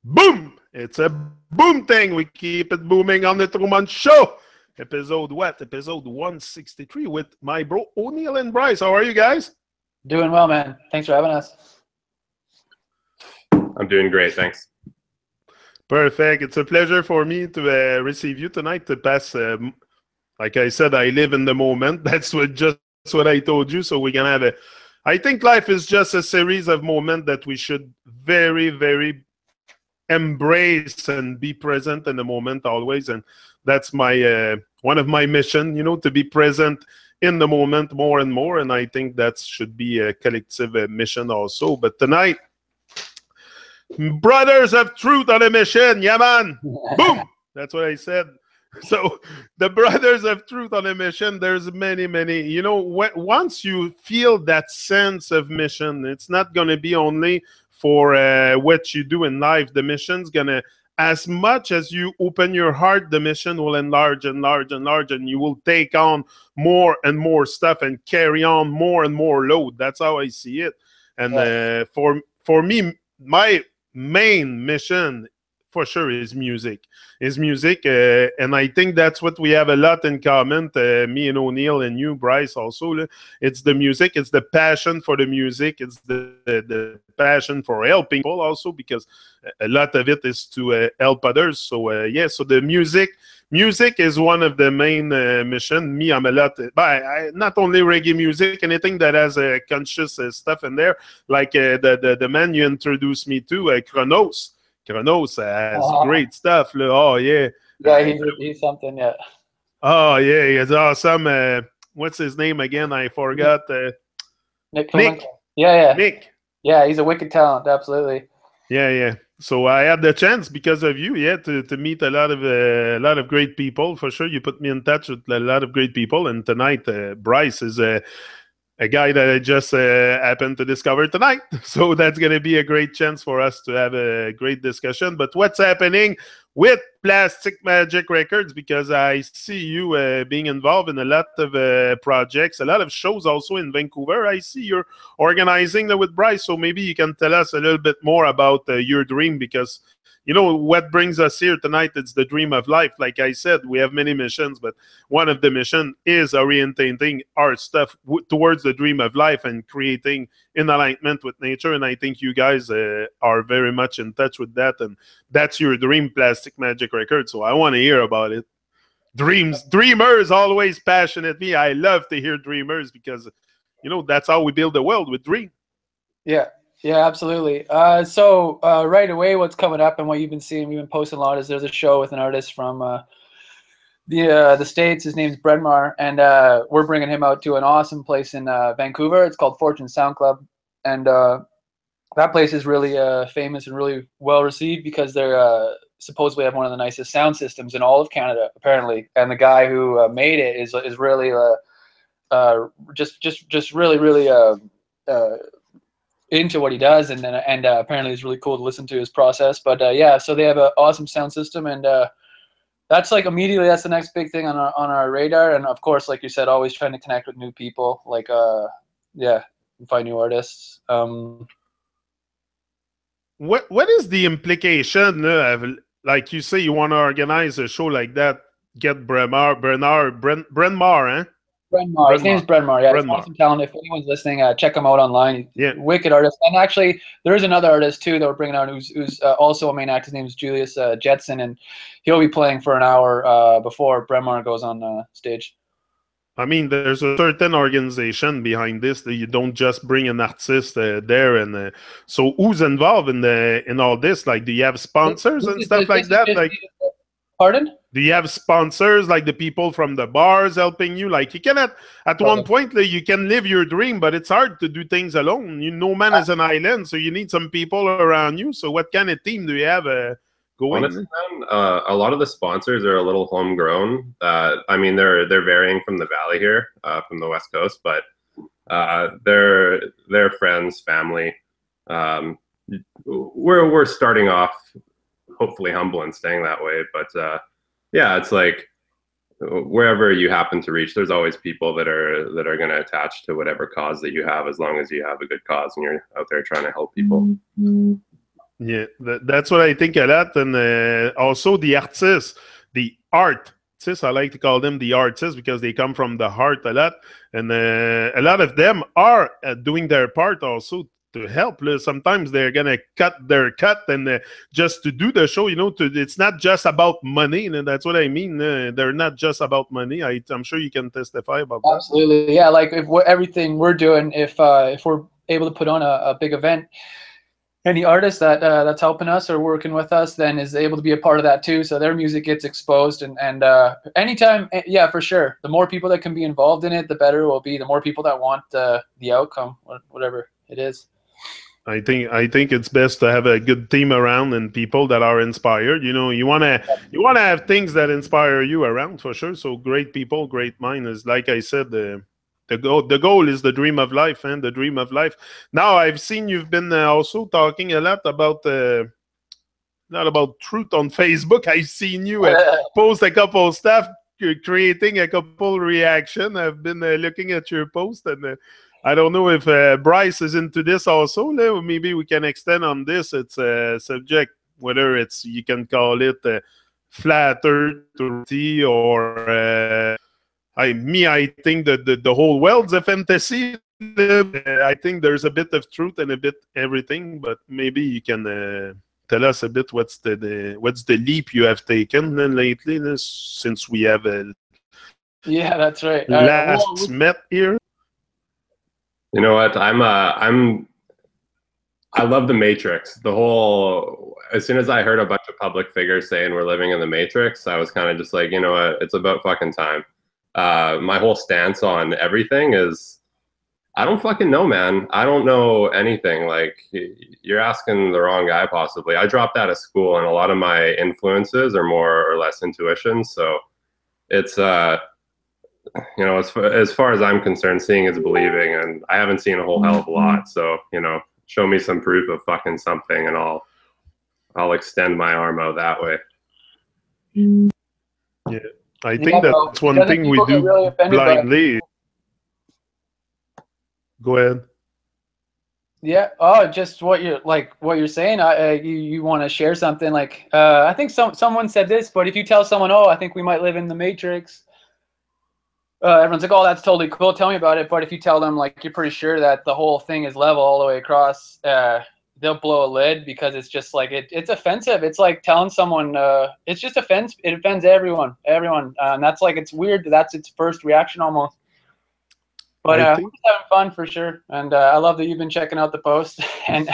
Boom! It's a boom thing. We keep it booming on the Tru-Mon Show. Episode what? Episode 163 with my bro O'Neill and Bryce. How are you guys? Doing well, man. Thanks for having us. I'm doing great, thanks. Perfect. It's a pleasure for me to receive you tonight to pass. Like I said, I live in the moment. That's what I told you. So we're gonna have a. I think life is just a series of moments that we should very, very embrace and be present in the moment always. And that's my one of my mission. To be present in the moment more and more. And I think that should be a collective mission also. But tonight. Brothers of Truth on a mission, yeah, man. Boom. That's what I said. So the Brothers of Truth on a mission, there's many. Once you feel that sense of mission, it's not going to be only for what you do in life. The mission's going to, as much as you open your heart, the mission will enlarge, and you will take on more and more stuff and carry on more and more load. That's how I see it. And for me, my main mission for sure is music. And I think that's what we have a lot in common, me and O'Neill and you, Bryce, also. It's the music, it's the passion for the music, it's the passion for helping people also, because a lot of it is to help others. So so the music is one of the main mission. Me, I'm a lot, not only reggae music, anything that has conscious stuff in there, like the man you introduced me to, Kronos. Kronos has great stuff. Oh, yeah. Yeah, he's something, yeah. Oh, yeah, he's awesome. What's his name again? I forgot. Nick. Yeah. Nick. Yeah, he's a wicked talent, absolutely. Yeah. So I had the chance because of you, to meet a lot of great people. For sure, you put me in touch with a lot of great people. And tonight, Bryce is a guy that I just happened to discover tonight. So that's going to be a great chance for us to have a great discussion. But what's happening with Plastic Magic Records? Because I see you being involved in a lot of projects, a lot of shows also in Vancouver. I see you're organizing them with Bryce. So maybe you can tell us a little bit more about your dream, because what brings us here tonight, it's the dream of life. Like I said, we have many missions, but one of the mission is orientating our stuff towards the dream of life and creating in alignment with nature. And I think you guys are very much in touch with that. And that's your dream, Plastic Magic Records. So I want to hear about it. Dreamers always passionate me. I love to hear dreamers, because, that's how we build the world, with dream. Yeah, absolutely. So right away, what's coming up and what you've been seeing, we've been posting a lot, is there's a show with an artist from the States. His name's Brenmar, and we're bringing him out to an awesome place in Vancouver. It's called Fortune Sound Club, and that place is really famous and really well received, because they're supposedly have one of the nicest sound systems in all of Canada, apparently. And the guy who made it is really just really into what he does, and apparently it's really cool to listen to his process. But so they have an awesome sound system, and that's like immediately, that's the next big thing on our radar. And of course, like you said, always trying to connect with new people, like find new artists. What is the implication of, like you say, you want to organize a show like that, get Brenmar, huh? Brenmar. His name is Brenmar. Yeah, he's awesome talent. If anyone's listening, check him out online. Yeah, wicked artist. And actually, there is another artist too that we're bringing out who's also a main act. His name is Julius Jetson, and he'll be playing for an hour before Brenmar goes on stage. I mean, there's a certain organization behind this, that you don't just bring an artist there. And so who's involved in all this? Like, do you have sponsors and stuff like that? Like, pardon? Do you have sponsors, like the people from the bars helping you? Like, you cannot, at one point, you can live your dream, but it's hard to do things alone. No man is an island, so you need some people around you. So what kind of team do you have going? Honestly, a lot of the sponsors are a little homegrown. I mean, they're varying from the valley here, from the West Coast, but they're friends, family. We're starting off hopefully humble and staying that way, but it's like wherever you happen to reach, there's always people that are going to attach to whatever cause that you have, as long as you have a good cause and you're out there trying to help people. Yeah, that's what I think a lot. And also the artists, the artists, I like to call them the artists because they come from the heart a lot. And a lot of them are doing their part also to help. Sometimes they're going to cut their cut and just to do the show, it's not just about money. And that's what I mean. They're not just about money. I'm sure you can testify about that. Absolutely. Yeah, like if everything we're doing, if we're able to put on a big event, any artist that's helping us or working with us then is able to be a part of that too. So their music gets exposed and anytime, yeah, for sure. The more people that can be involved in it, the better it will be. The more people that want the outcome, whatever it is. I think it's best to have a good team around and people that are inspired. You wanna have things that inspire you around for sure. So great people, great mind is, like I said, the goal is the dream of life, and the dream of life. Now I've seen you've been also talking a lot about not about truth on Facebook. I've seen you post a couple of stuff, creating a couple reaction. I've been looking at your post, and I don't know if Bryce is into this also. Maybe we can extend on this. It's a subject, whether you can call it flat earth or I think that the whole world's a fantasy. I think there's a bit of truth and a bit everything, but maybe you can tell us a bit what's the leap you have taken lately since we have yeah, that's right. Last met here. You know what? I love the Matrix. As soon as I heard a bunch of public figures saying we're living in the Matrix, I was kind of just like, you know what? It's about fucking time. My whole stance on everything is, I don't fucking know, man. I don't know anything. Like, you're asking the wrong guy, possibly. I dropped out of school, and a lot of my influences are more or less intuition. So it's, as far as I'm concerned, seeing is believing, and I haven't seen a whole hell of a lot. So, show me some proof of fucking something, and I'll extend my arm out that way. Yeah, I think that's one thing we do really blindly. Go ahead. Yeah. Oh, just what you're saying. You want to share something like I think someone said this, but if you tell someone, oh, I think we might live in the Matrix, everyone's like, oh, that's totally cool. Tell me about it. But if you tell them like you're pretty sure that the whole thing is level all the way across, they'll blow a lid because it's just like it's offensive. It's like telling someone it's just offense. It offends everyone. And that's like, it's weird. That's its first reaction almost. But we're just having fun for sure, and I love that you've been checking out the post, and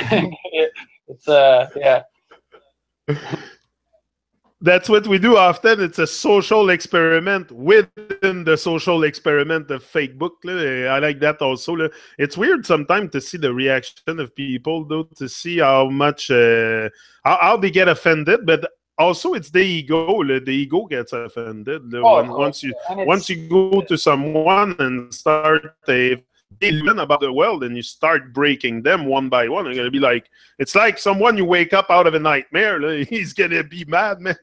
it's yeah. That's what we do often. It's a social experiment within the social experiment of Facebook. I like that also. It's weird sometimes to see the reaction of people, though, to see how much how they get offended, but also it's the ego. The ego gets offended once you go to someone and start learn about the world and you start breaking them one by one. They're gonna be like, it's like someone you wake up out of a nightmare. He's gonna be mad, man.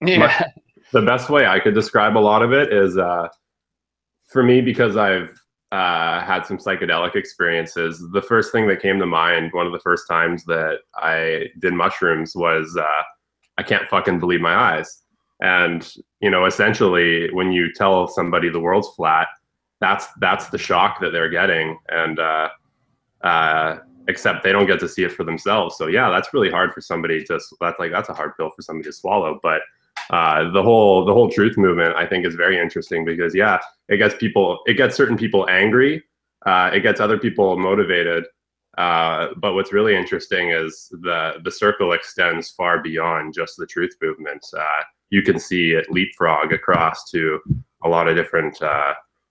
Yeah. The best way I could describe a lot of it is for me, because I've had some psychedelic experiences. The first thing that came to mind, one of the first times that I did mushrooms, was I can't fucking believe my eyes. And, essentially when you tell somebody the world's flat, that's the shock that they're getting. And except they don't get to see it for themselves. So yeah, that's really hard for somebody that's a hard pill for somebody to swallow. But the whole truth movement, I think, is very interesting because it gets certain people angry. It gets other people motivated. But what's really interesting is the circle extends far beyond just the truth movement. You can see it leapfrog across to a lot of different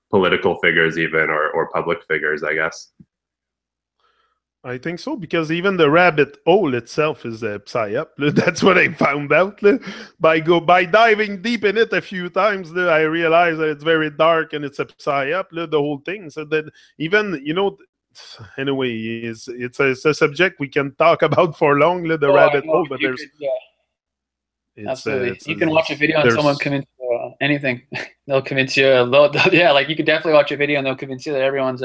political figures, even or public figures, I guess. I think so, because even the rabbit hole itself is a psyop. That's what I found out. By diving deep in it a few times, I realized that it's very dark and it's a psyop, the whole thing. So that even, anyway, it's a subject we can talk about for long, the rabbit hole, but there's... Absolutely. You can watch a video and someone convince you anything. They'll convince you. Yeah, like you could definitely watch a video and they'll convince you that everyone's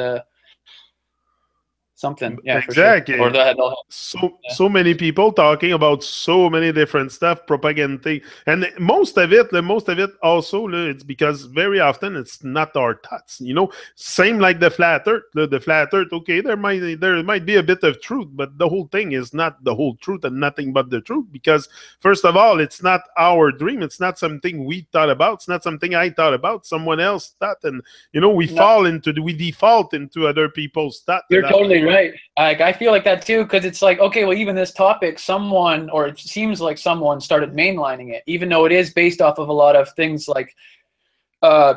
something. Yeah, exactly. For sure. Or so many people talking about so many different stuff, propaganda, and most of it also, it's because very often it's not our thoughts. Same like the flat Earth. The flat Earth. Okay, there might be a bit of truth, but the whole thing is not the whole truth and nothing but the truth. Because first of all, it's not our dream. It's not something we thought about. It's not something I thought about. Someone else thought, and we default into other people's thoughts. You're totally right. I feel like that too, because it's like, okay, well, even this topic, it seems like someone started mainlining it, even though it is based off of a lot of things like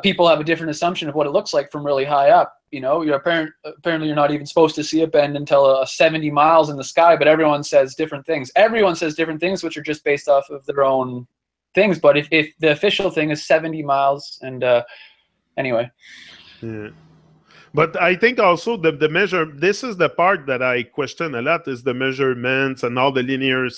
people have a different assumption of what it looks like from really high up. Apparently you're not even supposed to see a bend until 70 miles in the sky, but everyone says different things. Everyone says different things, which are just based off of their own things. But if the official thing is 70 miles, and anyway. Yeah. But I think also the measure, this is the part that I question a lot, is the measurements and all the linear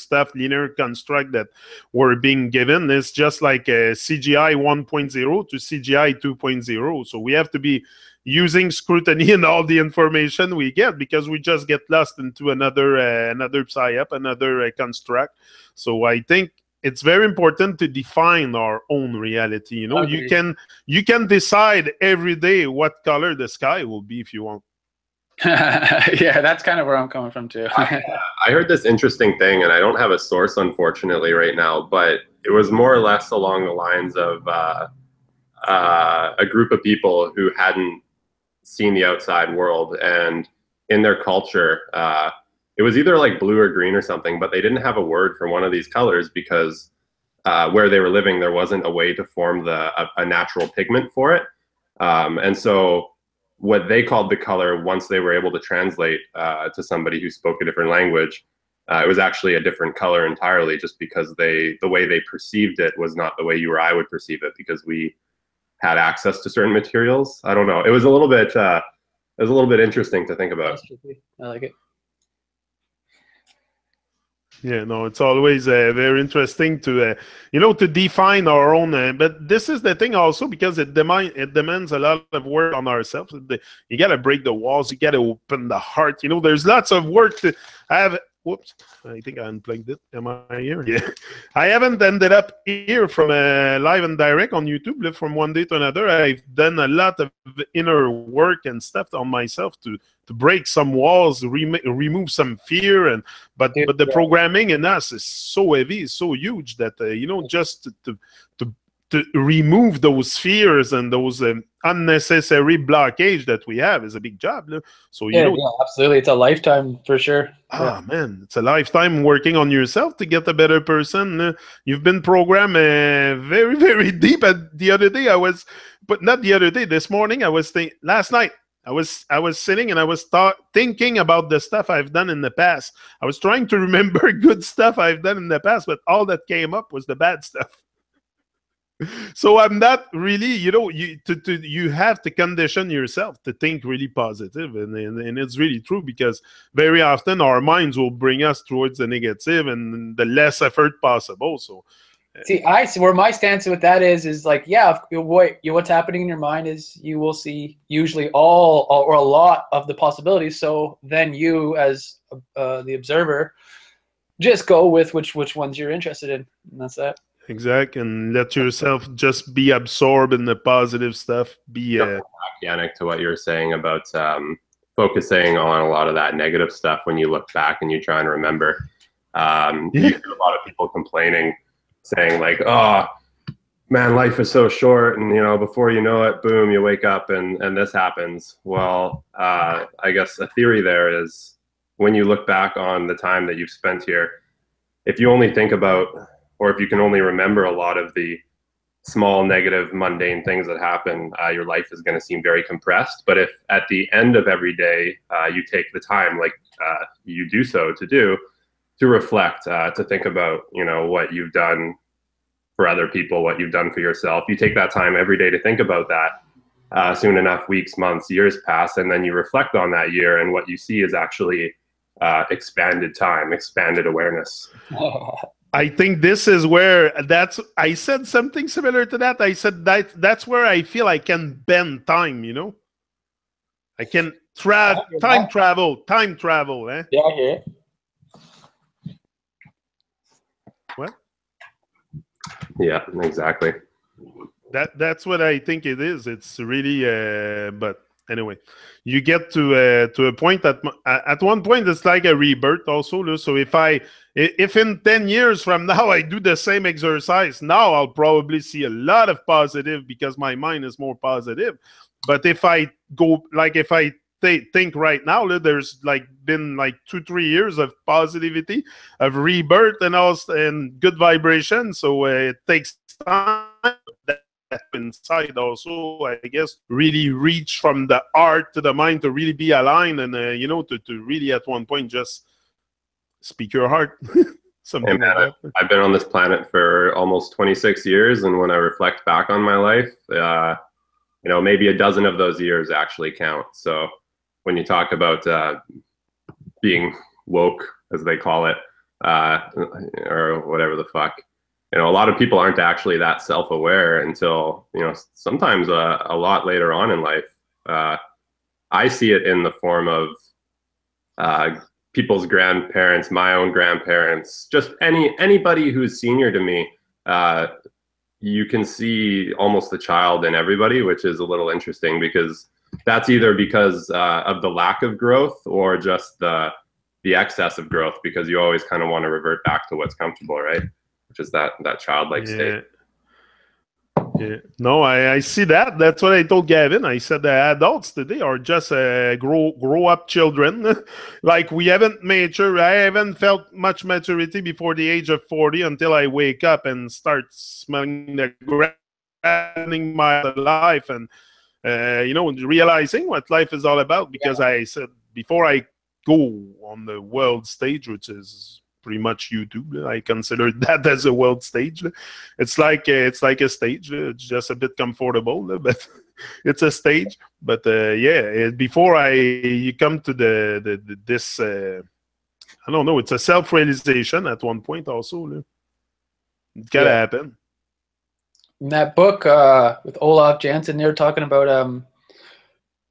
construct that were being given. It's just like CGI 1.0 to CGI 2.0. So we have to be using scrutiny in all the information we get, because we just get lost into another psyop, another construct. So I think it's very important to define our own reality. Okay. You can decide every day what color the sky will be if you want. Yeah, that's kind of where I'm coming from too. I heard this interesting thing, and I don't have a source, unfortunately, right now, but it was more or less along the lines of a group of people who hadn't seen the outside world, and in their culture, it was either like blue or green or something, but they didn't have a word for one of these colors because where they were living, there wasn't a way to form a natural pigment for it. And so what they called the color, once they were able to translate to somebody who spoke a different language, it was actually a different color entirely, just because the way they perceived it was not the way you or I would perceive it, because we had access to certain materials. I don't know. It was a little bit interesting to think about. I like it. Yeah, no, it's always very interesting to to define our own. But this is the thing also, because it demands a lot of work on ourselves. You got to break the walls. You got to open the heart. There's lots of work to have. Whoops, I think I unplugged it. Am I here? Yeah. I haven't ended up here from live and direct on YouTube. From one day to another, I've done a lot of inner work and stuff on myself to break some walls, remove some fear, but the programming in us is so heavy, so huge that just to remove those fears and those unnecessary blockage that we have is a big job. So yeah, absolutely, it's a lifetime for sure. Man, it's a lifetime working on yourself to get a better person. You've been programmed very, very deep. The other day this morning, last night, I was sitting and I was thinking about the stuff I've done in the past. I was trying to remember good stuff I've done in the past, but all that came up was the bad stuff. So I'm not really, you have to condition yourself to think really positive, and it's really true, because very often our minds will bring us towards the negative and the less effort possible. So see, where my stance with that is like, yeah, what's happening in your mind is you will see usually all or a lot of the possibilities. So then you, as the observer, just go with which ones you're interested in, and that's that. Exactly, and let yourself just be absorbed in the positive stuff. Yannick, to what you're saying about focusing on a lot of that negative stuff when you look back and you try and remember. You hear a lot of people complaining, saying like, "Oh, man, life is so short," and before you know it, boom, you wake up and this happens. Well, I guess a theory there is, when you look back on the time that you've spent here, if you only think about, or if you can only remember a lot of the small, negative, mundane things that happen, your life is going to seem very compressed. But if at the end of every day, you take the time, like you do so, to reflect, to think about, what you've done for other people, what you've done for yourself, you take that time every day to think about that. Soon enough, weeks, months, years pass, and then you reflect on that year, and what you see is actually expanded time, expanded awareness. I think this is where I said something similar to that. I said that's where I feel I can bend time, I can Time travel, eh? Yeah, I hear it. What? Yeah, exactly. That's what I think it is. It's really, but anyway, you get to a point that at one point it's like a rebirth also. So if in 10 years from now I do the same exercise, now I'll probably see a lot of positive because my mind is more positive. But if I go like if I think right now, there's like been like 2-3 years of positivity, of rebirth, and also and good vibration. So it takes time. Inside also, I guess, really reach from the heart to the mind to really be aligned and to really at one point just speak your heart. Something man, like that. I've been on this planet for almost 26 years, and when I reflect back on my life, maybe a dozen of those years actually count. So when you talk about being woke, as they call it, or whatever the fuck, a lot of people aren't actually that self-aware until, sometimes a lot later on in life. I see it in the form of people's grandparents, my own grandparents, just anybody who's senior to me. You can see almost the child in everybody, which is a little interesting because that's either because of the lack of growth or just the excess of growth, because you always kind of want to revert back to what's comfortable, right? Which is that childlike state. Yeah. No, I see that. That's what I told Gavin. I said the adults today are just grow up children. Like we haven't matured. I haven't felt much maturity before the age of 40 until I wake up and start smelling the grass, my life, and realizing what life is all about. Because I said before I go on the world stage, which is pretty much YouTube. I consider that as a world stage. It's like a stage. It's just a bit comfortable, but it's a stage. But before you come to this, I don't know. It's a self-realization at one point also. It gotta happen. In that book with Olaf Jansen, they were talking about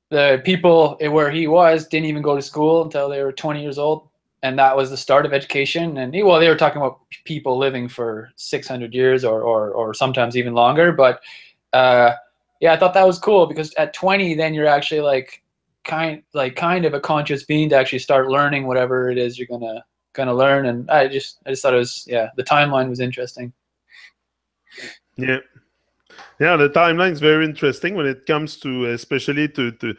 the people where he was didn't even go to school until they were 20 years old. And that was the start of education. And they were talking about people living for 600 years or sometimes even longer. But I thought that was cool because at 20, then you're actually kind of a conscious being to actually start learning whatever it is you're gonna learn. And I just thought it was the timeline was interesting. Yeah, the timeline is very interesting when it comes to especially to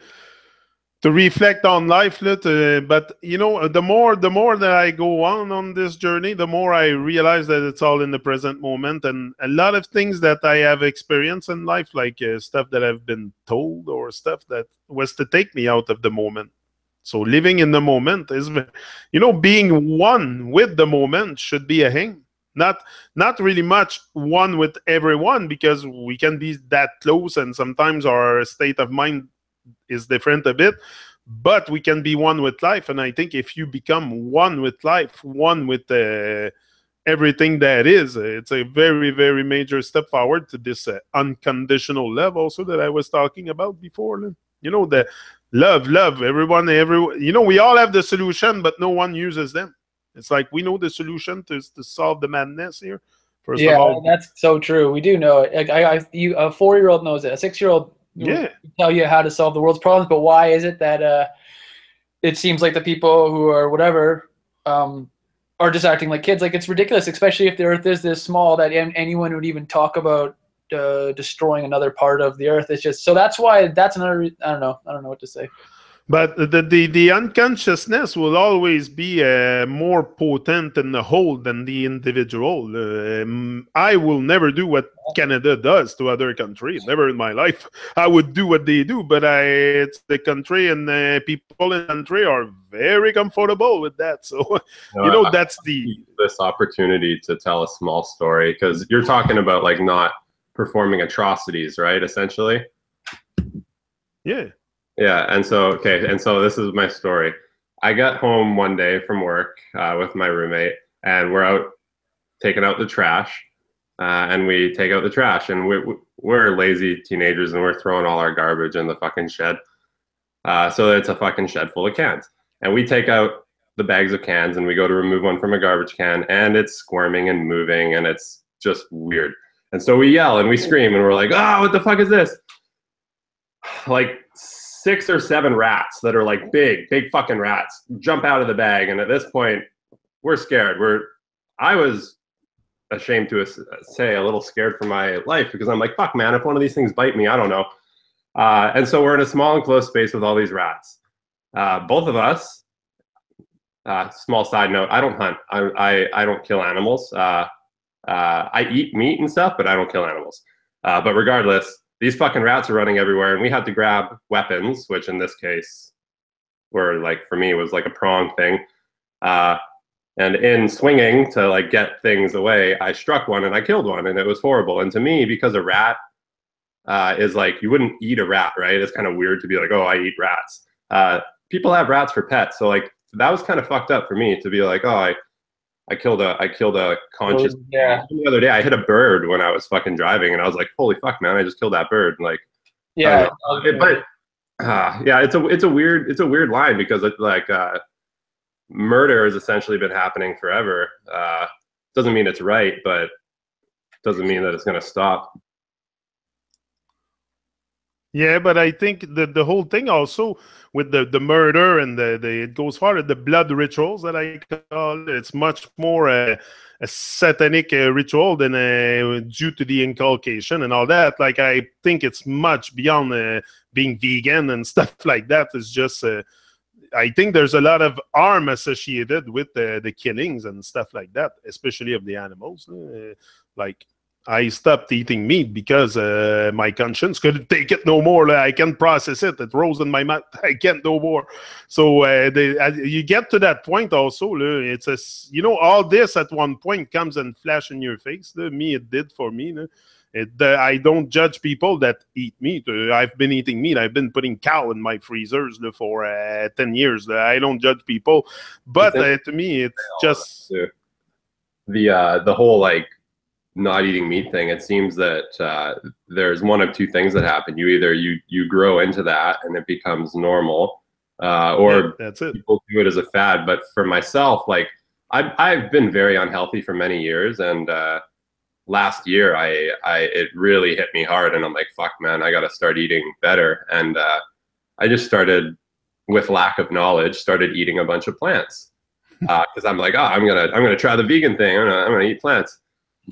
reflect on life. But the more that I go on this journey, the more I realize that it's all in the present moment, and a lot of things that I have experienced in life, like stuff that I've been told or stuff that was to take me out of the moment. So living in the moment is, being one with the moment should be a thing. Not really much one with everyone, because we can be that close and sometimes our state of mind is different a bit, but we can be one with life. And I think if you become one with life, one with everything that is, it's a very, very major step forward to this unconditional love also that I was talking about before. The love everyone, we all have the solution, but no one uses them. It's like we know the solution to solve the madness here. First of all, that's so true. We do know it. Like a 4-year-old knows it. A 6-year-old tell you how to solve the world's problems, but why is it that it seems like the people who are whatever are just acting like kids? Like, it's ridiculous, especially if the Earth is this small that anyone would even talk about destroying another part of the Earth. It's just so that's why that's another. I don't know what to say. But the unconsciousness will always be more potent in the whole than the individual. I will never do what Canada does to other countries. Never in my life. I would do what they do, but it's the country, and people in the country are very comfortable with that. So, that's this opportunity to tell a small story, because you're talking about not performing atrocities, right? Essentially. Yeah. Yeah, and so this is my story. I got home one day from work with my roommate, and we're out taking out the trash, and we take out the trash, and we're lazy teenagers, and we're throwing all our garbage in the fucking shed. So it's a fucking shed full of cans. And we take out the bags of cans and we go to remove one from a garbage can, and it's squirming and moving, and it's just weird. And so we yell and we scream and we're like, oh, what the fuck is this? Like 6 or 7 rats that are like big fucking rats jump out of the bag. And at this point, we're scared. I was ashamed to say a little scared for my life, because I'm like, fuck, man, if one of these things bite me, I don't know. And so we're in a small enclosed space with all these rats. Both of us, small side note, I don't hunt. I don't kill animals. I eat meat and stuff, but I don't kill animals. But regardless, these fucking rats are running everywhere, and we had to grab weapons, which in this case were like, for me, was like a prong thing. And in swinging to like get things away, I struck one and I killed one, and it was horrible. And to me, because a rat is like, you wouldn't eat a rat, right? It's kind of weird to be like, oh, I eat rats. People have rats for pets, so like that was kind of fucked up for me to be like, oh, I killed a conscious. Yeah. The other day, I hit a bird when I was fucking driving, and I was like, holy fuck, man, I just killed that bird. Like, Yeah. Yeah, it's a weird line, because it's like murder has essentially been happening forever. Doesn't mean it's right, but doesn't mean that it's going to stop. Yeah, but I think the whole thing also with the murder and it goes farther, the blood rituals that I call it, it's much more a satanic ritual than due to the inculcation and all that. Like, I think it's much beyond being vegan and stuff like that. It's just I think there's a lot of harm associated with the killings and stuff like that, especially of the animals. Like, I stopped eating meat because my conscience couldn't take it no more. I can't process it. It rose in my mouth. I can't no more. So you get to that point also. It's all this at one point comes and flash in your face. Me, it did for me. I don't judge people that eat meat. I've been eating meat. I've been putting cow in my freezers for 10 years. I don't judge people. But to me, it's just... The whole, like, not eating meat thing, it seems that there's one of two things that happen. You either you grow into that and it becomes normal, or that's it. People do it as a fad. But for myself, like, I've been very unhealthy for many years, and last year it really hit me hard, and I'm like, fuck, man, I got to start eating better. And I just started, with lack of knowledge, started eating a bunch of plants, because I'm like, oh, I'm gonna try the vegan thing. I'm gonna eat plants.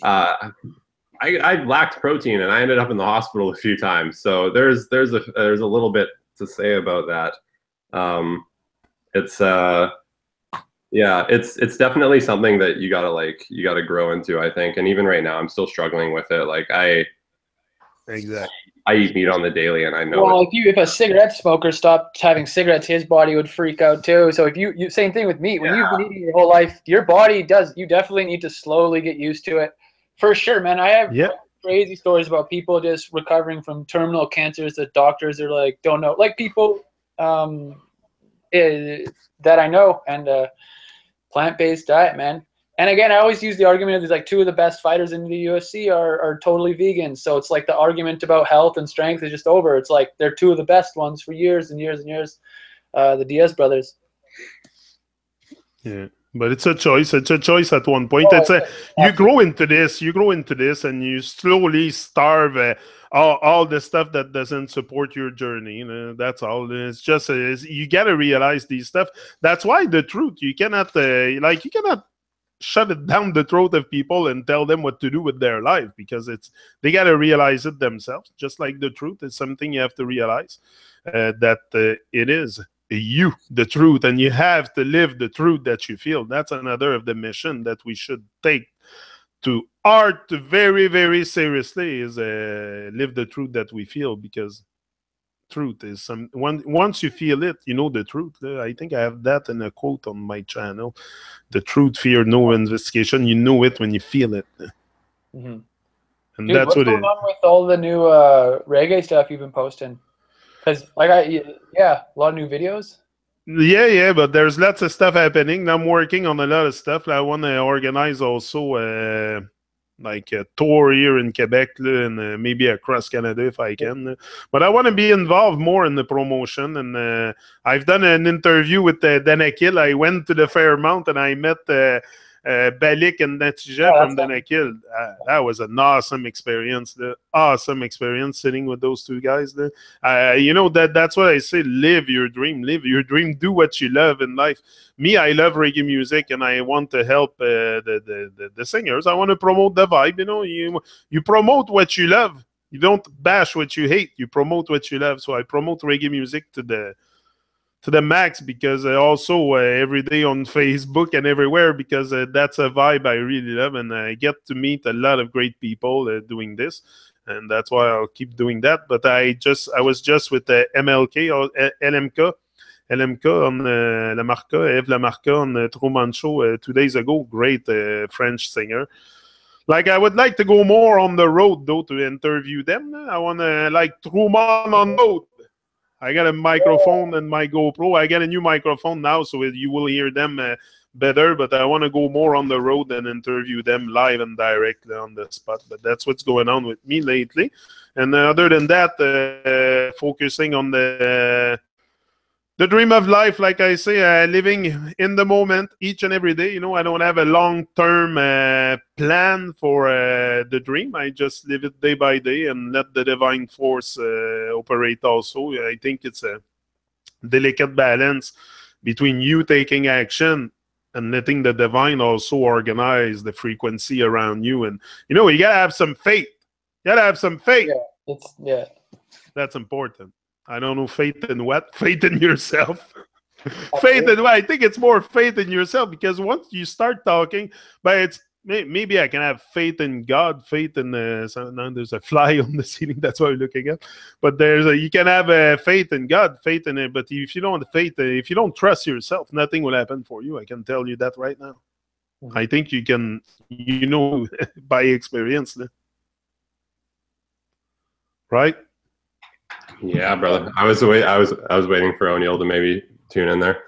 I lacked protein, and I ended up in the hospital a few times. So there's a little bit to say about that. It's definitely something that you gotta grow into, I think. And even right now, I'm still struggling with it. Like, I eat meat on the daily, and I know. Well, if a cigarette smoker stopped having cigarettes, his body would freak out too. So if you same thing with meat. When you've been eating your whole life, your body does. You definitely need to slowly get used to it. For sure, man. I have crazy stories about people just recovering from terminal cancers that doctors are like, don't know. Like, people that I know, and plant-based diet, man. And again, I always use the argument of these, like, two of the best fighters in the UFC are totally vegan. So it's like the argument about health and strength is just over. It's like they're two of the best ones for years and years and years. The Diaz brothers. Yeah. But it's a choice. It's a choice at one point. You grow into this, and you slowly starve all the stuff that doesn't support your journey. That's all. It's just you gotta realize these stuff. That's why the truth. You cannot shut it down the throat of people and tell them what to do with their life, because they gotta realize it themselves. Just like the truth is something you have to realize that it is you, the truth, and you have to live the truth that you feel. That's another of the mission that we should take to art very, very seriously, is live the truth that we feel, because truth is once you feel it, you know the truth. I think I have that in a quote on my channel: the truth fear no investigation. You know it when you feel it. Mm-hmm. And dude, that's what's going on with all the new reggae stuff you've been posting? Because I got a lot of new videos. Yeah, but there's lots of stuff happening. I'm working on a lot of stuff. I want to organize also like a tour here in Quebec, and maybe across Canada if I can. But I want to be involved more in the promotion. And I've done an interview with Danakil. I went to the Fairmount and I met Balik and Natija from Danakil. That was an awesome experience. The awesome experience sitting with those two guys. You know, that's what I say. Live your dream. Live your dream. Do what you love in life. Me, I love reggae music, and I want to help the singers. I want to promote the vibe. You know, you promote what you love. You don't bash what you hate. You promote what you love. So I promote reggae music to the max, because also every day on Facebook and everywhere, because that's a vibe I really love, and I get to meet a lot of great people doing this, and that's why I'll keep doing that. But I was just with MLK or LMK on Lamarca, Eve Lamarca on the Tru-Mon show 2 days ago. Great French singer. Like, I would like to go more on the road though to interview them. I want to like Tru-Mon on the road. I got a microphone and my GoPro. I got a new microphone now, so you will hear them better. But I want to go more on the road and interview them live and directly on the spot. But that's what's going on with me lately. And other than that, focusing on the dream of life, like I say, living in the moment each and every day. You know, I don't have a long-term plan for the dream. I just live it day by day and let the divine force operate also. I think it's a delicate balance between you taking action and letting the divine also organize the frequency around you. And, you know, you got to have some faith. You got to have some faith. Yeah, that's important. I don't know, faith in what? Faith in yourself. Faith in what? I think it's more faith in yourself, because once you start talking, but it's maybe I can have faith in God, faith in now there's a fly on the ceiling. That's what we're looking at. But you can have faith in God, faith in it. But if you don't have faith, if you don't trust yourself, nothing will happen for you. I can tell you that right now. Mm-hmm. I think you can, you know, by experience, right? Yeah, brother. I was waiting for O'Neill to maybe tune in there.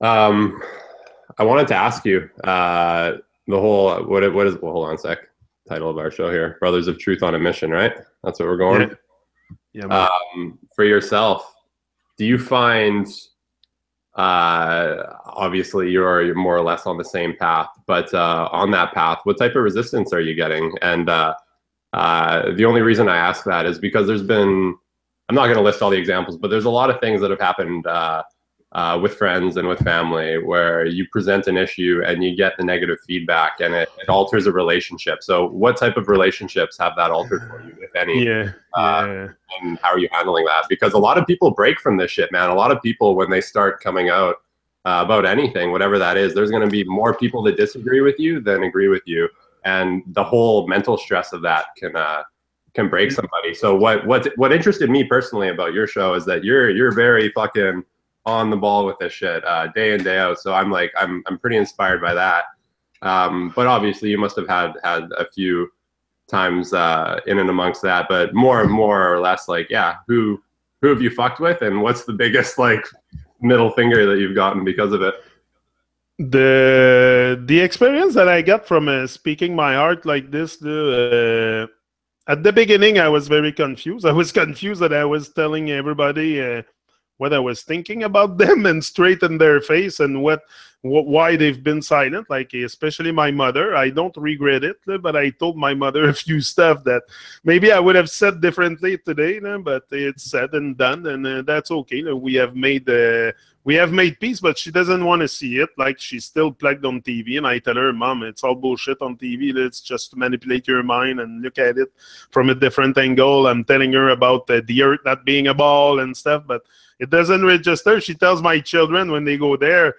I wanted to ask you the whole what is well, hold on a sec. Title of our show here, Brothers of Truth on a Mission, right? That's what we're going. Yeah. For yourself, do you find obviously you're more or less on the same path, but on that path, what type of resistance are you getting? And the only reason I ask that is because there's been, I'm not going to list all the examples, but there's a lot of things that have happened with friends and with family where you present an issue and you get the negative feedback and it alters a relationship. So what type of relationships have that altered for you, if any? Yeah. And how are you handling that? Because a lot of people break from this shit, man. A lot of people, when they start coming out about anything, whatever that is, there's going to be more people that disagree with you than agree with you. And the whole mental stress of that can break somebody. So what interested me personally about your show is that you're very fucking on the ball with this shit day in, day out. So I'm pretty inspired by that. But obviously you must have had a few times in and amongst that, but more or less like, yeah, who have you fucked with, and what's the biggest like middle finger that you've gotten because of it? The experience that I got from speaking my heart like this, at the beginning I was very confused. I was confused that I was telling everybody what I was thinking about them and straight in their face, and why they've been silent, like especially my mother. I don't regret it, but I told my mother a few stuff that maybe I would have said differently today, but it's said and done, and that's okay. We have made peace, but she doesn't want to see it. Like, she's still plugged on TV, and I tell her, Mom, it's all bullshit on TV. It's just to manipulate your mind and look at it from a different angle. I'm telling her about the earth not being a ball and stuff, but it doesn't register. She tells my children when they go there,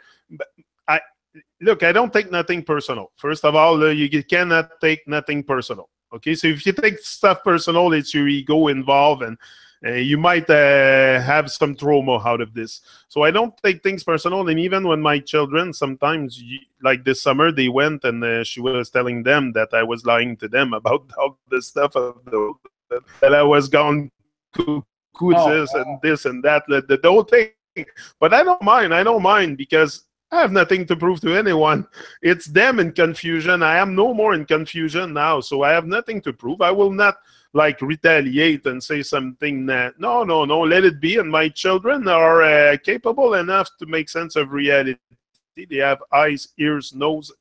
look, I don't take nothing personal. First of all, you cannot take nothing personal. Okay, so if you take stuff personal, it's your ego involved, and you might have some trauma out of this. So I don't take things personal. And even when my children, sometimes, like this summer, they went and she was telling them that I was lying to them about all the stuff of that I was gone cuckoo, this and that, the whole thing. But I don't mind. I don't mind, because I have nothing to prove to anyone. It's them in confusion. I am no more in confusion now, so I have nothing to prove. I will not like retaliate and say something that no, let it be. And my children are capable enough to make sense of reality. They have eyes, ears, nose,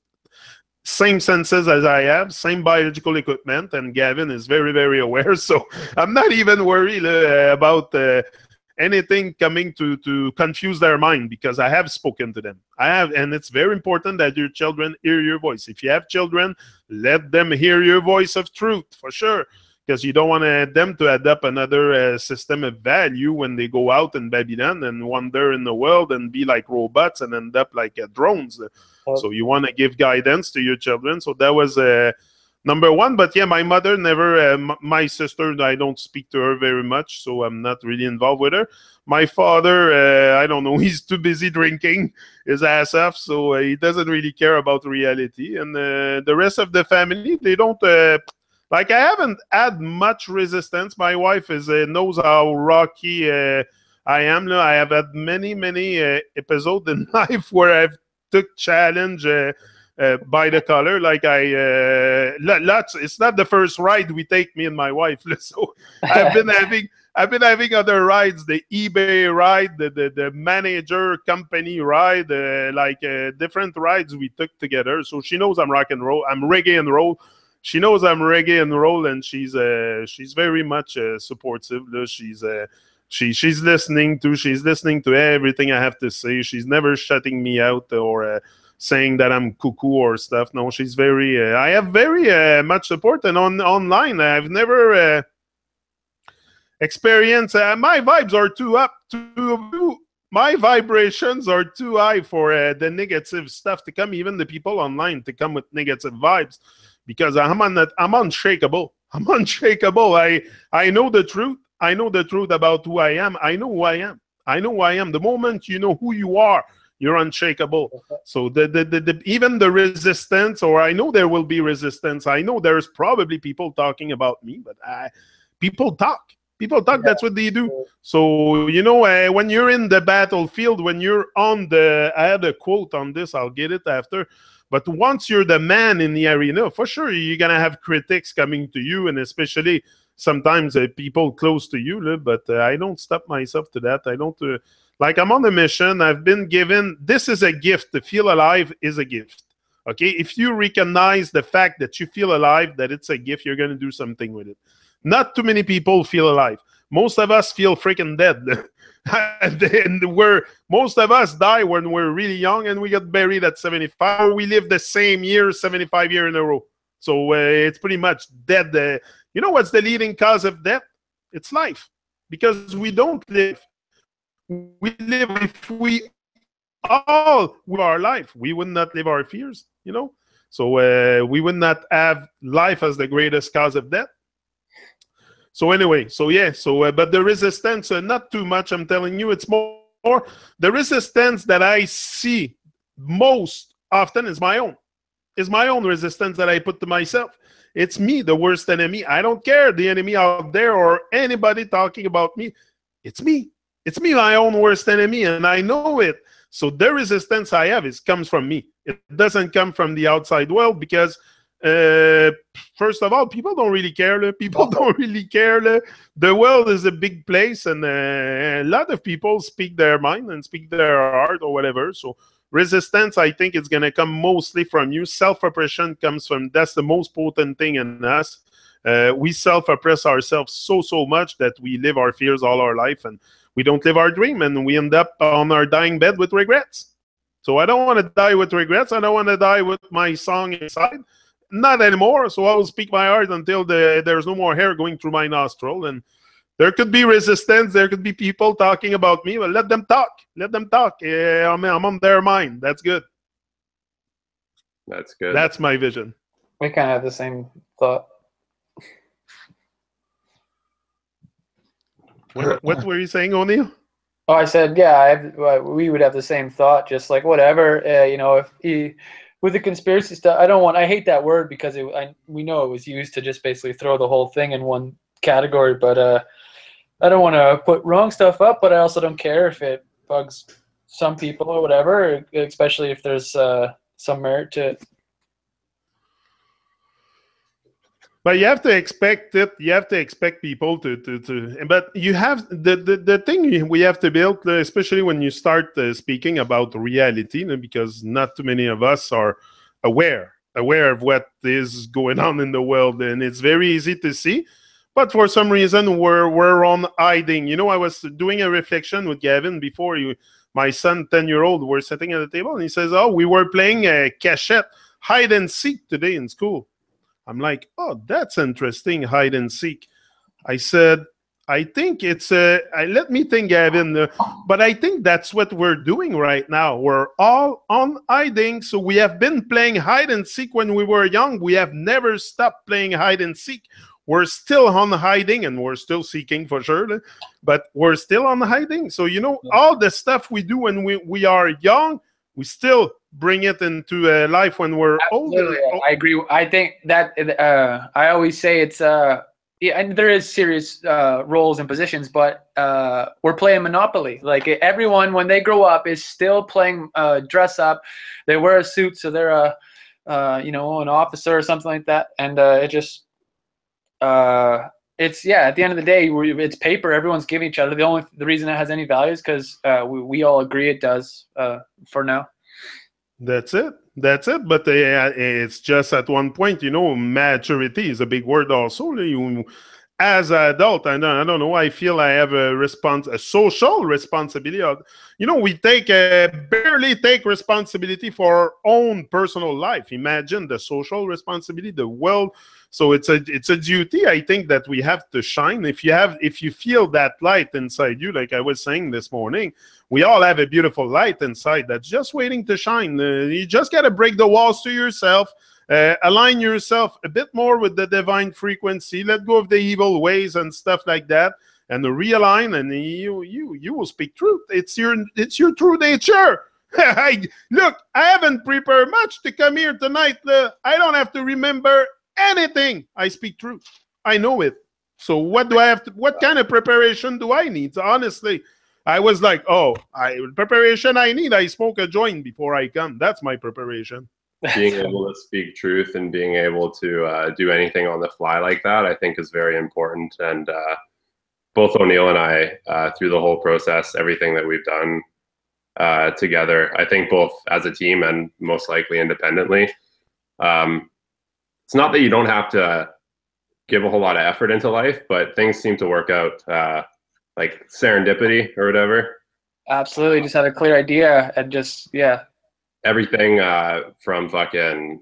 same senses as I have, same biological equipment, and Gavin is very, very aware. So I'm not even worried about anything coming to confuse their mind, because I have spoken to them. I have, and it's very important that your children hear your voice. If you have children, let them hear your voice of truth, for sure, because you don't want them to adopt another system of value when they go out in Babylon and wander in the world and be like robots and end up like drones. So you want to give guidance to your children. So that was number one. But yeah, my mother never, my sister, I don't speak to her very much, so I'm not really involved with her. My father, I don't know, he's too busy drinking his ass off, so he doesn't really care about reality. And the rest of the family, they don't, like, I haven't had much resistance. My wife knows how rocky I am. I have had many episodes in life where I've took challenge by the color. Like lots. It's not the first ride we take, me and my wife. So I've been having other rides, the eBay ride, the manager company ride, different rides we took together. So she knows I'm rock and roll. I'm reggae and roll. She knows I'm reggae and roll, and she's very much supportive. She's listening to everything I have to say. She's never shutting me out or saying that I'm cuckoo or stuff. No, she's very. I have very much support, and online I've never experienced. My vibes are too up. My vibrations are too high for the negative stuff to come. Even the people online to come with negative vibes, because I'm unshakable. I'm unshakable. I know the truth. I know the truth about who I am. I know who I am. I know who I am. The moment you know who you are, you're unshakable. So even the resistance, or I know there will be resistance. I know there's probably people talking about me, but people talk. People talk. Yeah. That's what they do. So when you're in the battlefield, when you're on the, I had a quote on this. I'll get it after. But once you're the man in the arena, for sure you're gonna have critics coming to you, and especially sometimes people close to you, but I don't stop myself to that. I don't, like, I'm on a mission. I've been given, this is a gift. To feel alive is a gift. Okay? If you recognize the fact that you feel alive, that it's a gift, you're going to do something with it. Not too many people feel alive. Most of us feel freaking dead. And most of us die when we're really young, and we get buried at 75. We live the same year, 75 years in a row. So it's pretty much dead. You know what's the leading cause of death? It's life. Because we don't live. We live. If we all live our life, we would not live our fears, So we would not have life as the greatest cause of death. So anyway, but the resistance, not too much, I'm telling you. It's more the resistance that I see most often is my own. Is my own resistance that I put to myself. It's me, the worst enemy. I don't care the enemy out there or anybody talking about me. It's me. It's me, my own worst enemy, and I know it. So the resistance I have comes from me. It doesn't come from the outside world, because first of all, people don't really care. People don't really care. The world is a big place, and a lot of people speak their mind and speak their heart or whatever. So resistance, I think it's going to come mostly from you. Self-oppression comes from, that's the most potent thing in us. We self-oppress ourselves so much that we live our fears all our life, and we don't live our dream, and we end up on our dying bed with regrets. So I don't want to die with regrets. I don't want to die with my song inside. Not anymore. So I will speak my heart until there's no more hair going through my nostril. And there could be resistance. There could be people talking about me, but let them talk. Let them talk. I'm on their mind. That's good. That's good. That's my vision. We kind of have the same thought. What were you saying, O'Neill? Oh, I said, yeah, we would have the same thought. Just like whatever, if he. With the conspiracy stuff, I hate that word, because we know it was used to just basically throw the whole thing in one category, but I don't want to put wrong stuff up, but I also don't care if it bugs some people or whatever, especially if there's some merit to it. But you have to expect it. You have to expect people to. But you have the thing we have to build, especially when you start speaking about reality, because not too many of us are aware of what is going on in the world, and it's very easy to see. But for some reason, we're on hiding. I was doing a reflection with Gavin before. My son, 10-year-old, were sitting at the table, and he says, "Oh, we were playing a cachette, hide and seek today in school." I'm like, "Oh, that's interesting, hide and seek." I said, "I think it's let me think, Gavin, but I think that's what we're doing right now. We're all on hiding. So we have been playing hide and seek when we were young. We have never stopped playing hide and seek. We're still on hiding, and we're still seeking for sure, but we're still on hiding. So, all the stuff we do when we are young, we still bring it into life when we're older." I agree. I think that I always say it's and there is serious roles and positions, but we're playing Monopoly. Like everyone, when they grow up, is still playing dress up. They wear a suit, so they're an officer or something like that, and it just it's at the end of the day, it's paper. Everyone's giving each other. The reason it has any value is because we all agree it does for now. That's it. But it's just at one point, maturity is a big word also. As an adult, I don't know. I feel I have a social responsibility. We barely take responsibility for our own personal life. Imagine the social responsibility, the world. So it's a duty, I think, that we have to shine. If you feel that light inside you, like I was saying this morning, we all have a beautiful light inside that's just waiting to shine. You just got to break the walls to yourself, align yourself a bit more with the divine frequency, let go of the evil ways and stuff like that, and realign, and you will speak truth. It's your true nature. Look, I haven't prepared much to come here tonight. I don't have to remember anything. I speak truth. I know it. So what kind of preparation do I need? So honestly, I was like, preparation I need. I smoke a joint before I come. That's my preparation. Being able to speak truth and being able to do anything on the fly like that, I think, is very important. And both O'Neill and I, through the whole process, everything that we've done together, I think both as a team and most likely independently, it's not that you don't have to give a whole lot of effort into life, but things seem to work out like serendipity or whatever. Absolutely. Just had a clear idea and just, everything from fucking,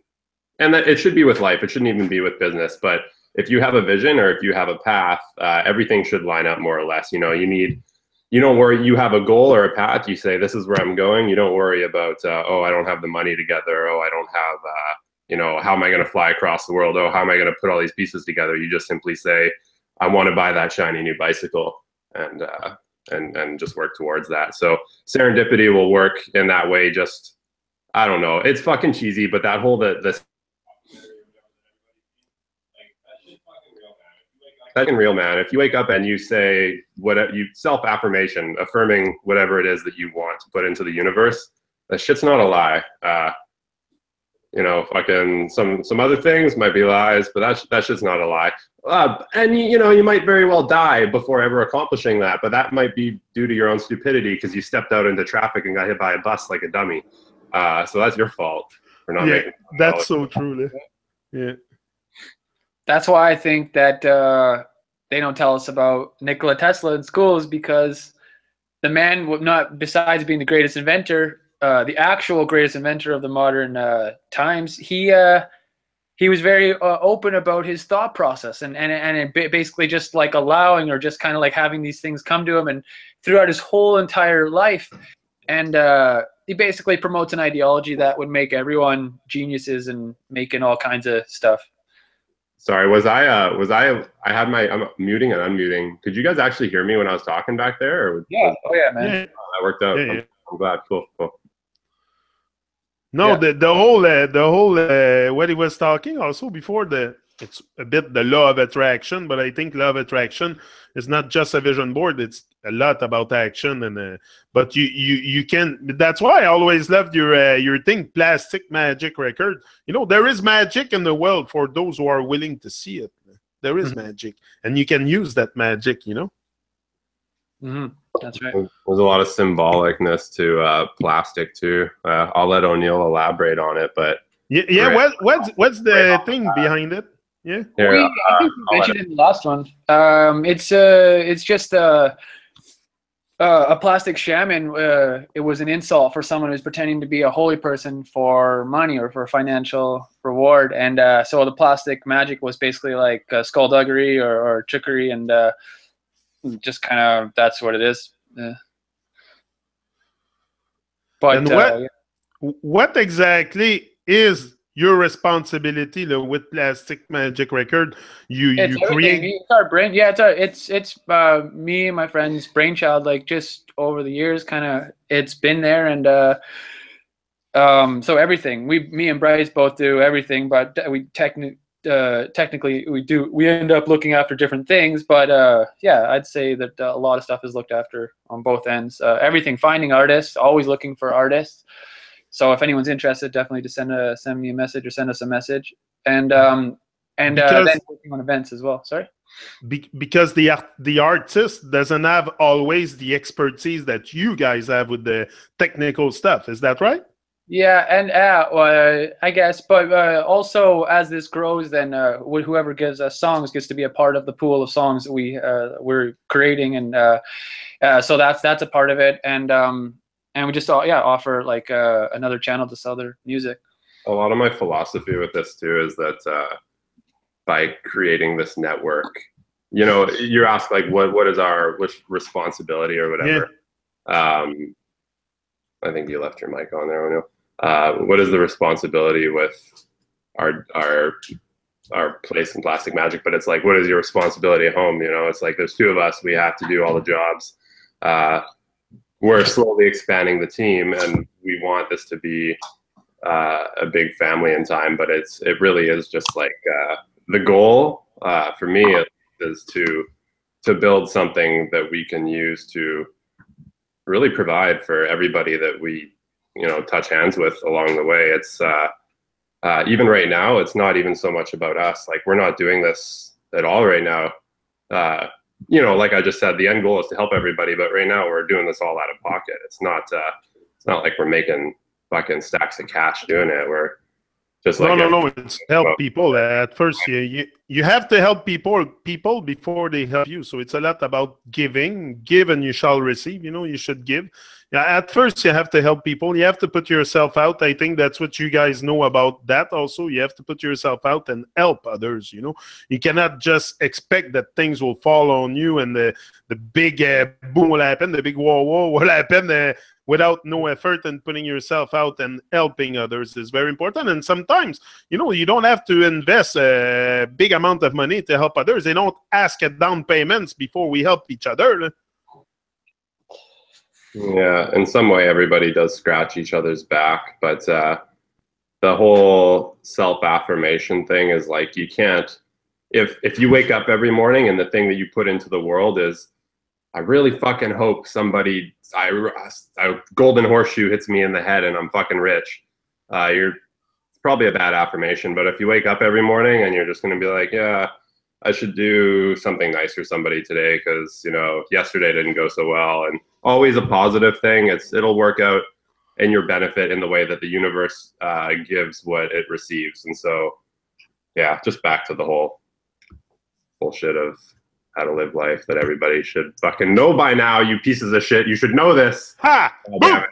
and that it should be with life. It shouldn't even be with business. But if you have a vision or if you have a path, everything should line up more or less. You don't worry. You have a goal or a path. You say, this is where I'm going. You don't worry about, I don't have the money together. I don't have, how am I going to fly across the world? How am I going to put all these pieces together? You just simply say, I want to buy that shiny new bicycle, and just work towards that. So serendipity will work in that way. Just, I don't know. It's fucking cheesy, but that whole that's fucking real, man. If you wake up and you say self-affirmation, affirming whatever it is that you want to put into the universe, that shit's not a lie. Fucking some other things might be lies, but that shit's not a lie. And you might very well die before ever accomplishing that, but that might be due to your own stupidity because you stepped out into traffic and got hit by a bus like a dummy. So that's your fault for not making. That's so true. Yeah. That's why I think that they don't tell us about Nikola Tesla in schools, because the man would not, besides being the greatest inventor, the actual greatest inventor of the modern times, he was very open about his thought process and basically just like allowing, or just kind of like having these things come to him, and throughout his whole entire life. And he basically promotes an ideology that would make everyone geniuses and making all kinds of stuff. Sorry, I'm muting and unmuting. Could you guys actually hear me when I was talking back there? Oh yeah, man. Yeah. That worked out. Yeah. I'm glad. Cool. No, the whole what he was talking also before, it's a bit the law of attraction, but I think law of attraction is not just a vision board. It's a lot about action, and but you can. That's why I always loved your thing, Plastic Magic record. You know, there is magic in the world for those who are willing to see it. There is magic, and you can use that magic. You know. That's right. There's a lot of symbolicness to plastic too. I'll let O'Neill elaborate on it, but yeah. What's the thing behind it? Yeah. Here, I think we mentioned it in the last one. It's just a plastic shaman. It was an insult for someone who's pretending to be a holy person for money or for financial reward, and so the plastic magic was basically like skullduggery or trickery, and just kind of that's what it is. But and what exactly is your responsibility with Plastic Magic record? You create. It's our brain. Yeah, it's me and my friend's brainchild. Like just over the years, kind of it's been there, and so everything. Me and Bryce both do everything, but we technically we end up looking after different things. But yeah, I'd say that a lot of stuff is looked after on both ends. Everything, finding artists, always looking for artists. So if anyone's interested, definitely just send me a message or send us a message, and then working on events as well. Sorry. Because the artist doesn't have always the expertise that you guys have with the technical stuff. Is that right? Yeah, and I guess, but also as this grows, then whoever gives us songs gets to be a part of the pool of songs that we're creating, and so that's a part of it, and we just offer like another channel to sell their music. A lot of my philosophy with this too is that by creating this network, you know, you're asked like what is our responsibility or whatever. Yeah. I think you left your mic on there, O'Neill. What is the responsibility with our place in Plastic Magic? But it's like, what is your responsibility at home? You know, it's like there's two of us. We have to do all the jobs. We're slowly expanding the team, and we want this to be a big family in time. But it really is just like the goal for me is to build something that we can use to really provide for everybody that we touch hands with along the way. It's even right now, it's not even so much about us. Like we're not doing this at all right now. Like I just said, the end goal is to help everybody, but right now we're doing this all out of pocket. It's not like we're making fucking stacks of cash doing it. We're just like no. It's help people. At first, you have to help people before they help you. So it's a lot about giving. Give and you shall receive. You should give. Yeah, at first you have to help people. You have to put yourself out. I think that's what you guys know about that also. You have to put yourself out and help others, You cannot just expect that things will fall on you and the big boom will happen, the big whoa will happen without no effort, and putting yourself out and helping others is very important. And sometimes, you don't have to invest a big amount of money to help others. They don't ask at down payments before we help each other. Yeah, in some way, everybody does scratch each other's back, but the whole self-affirmation thing is like you can't. If you wake up every morning and the thing that you put into the world is, I really fucking hope somebody, a golden horseshoe hits me in the head and I'm fucking rich. It's probably a bad affirmation, but if you wake up every morning and you're just gonna be like, yeah, I should do something nice for somebody today because yesterday didn't go so well, and always a positive thing. It'll work out in your benefit in the way that the universe gives what it receives. And so, yeah, just back to the whole bullshit of how to live life that everybody should fucking know by now. You pieces of shit, you should know this. Ha! Oh, damn it.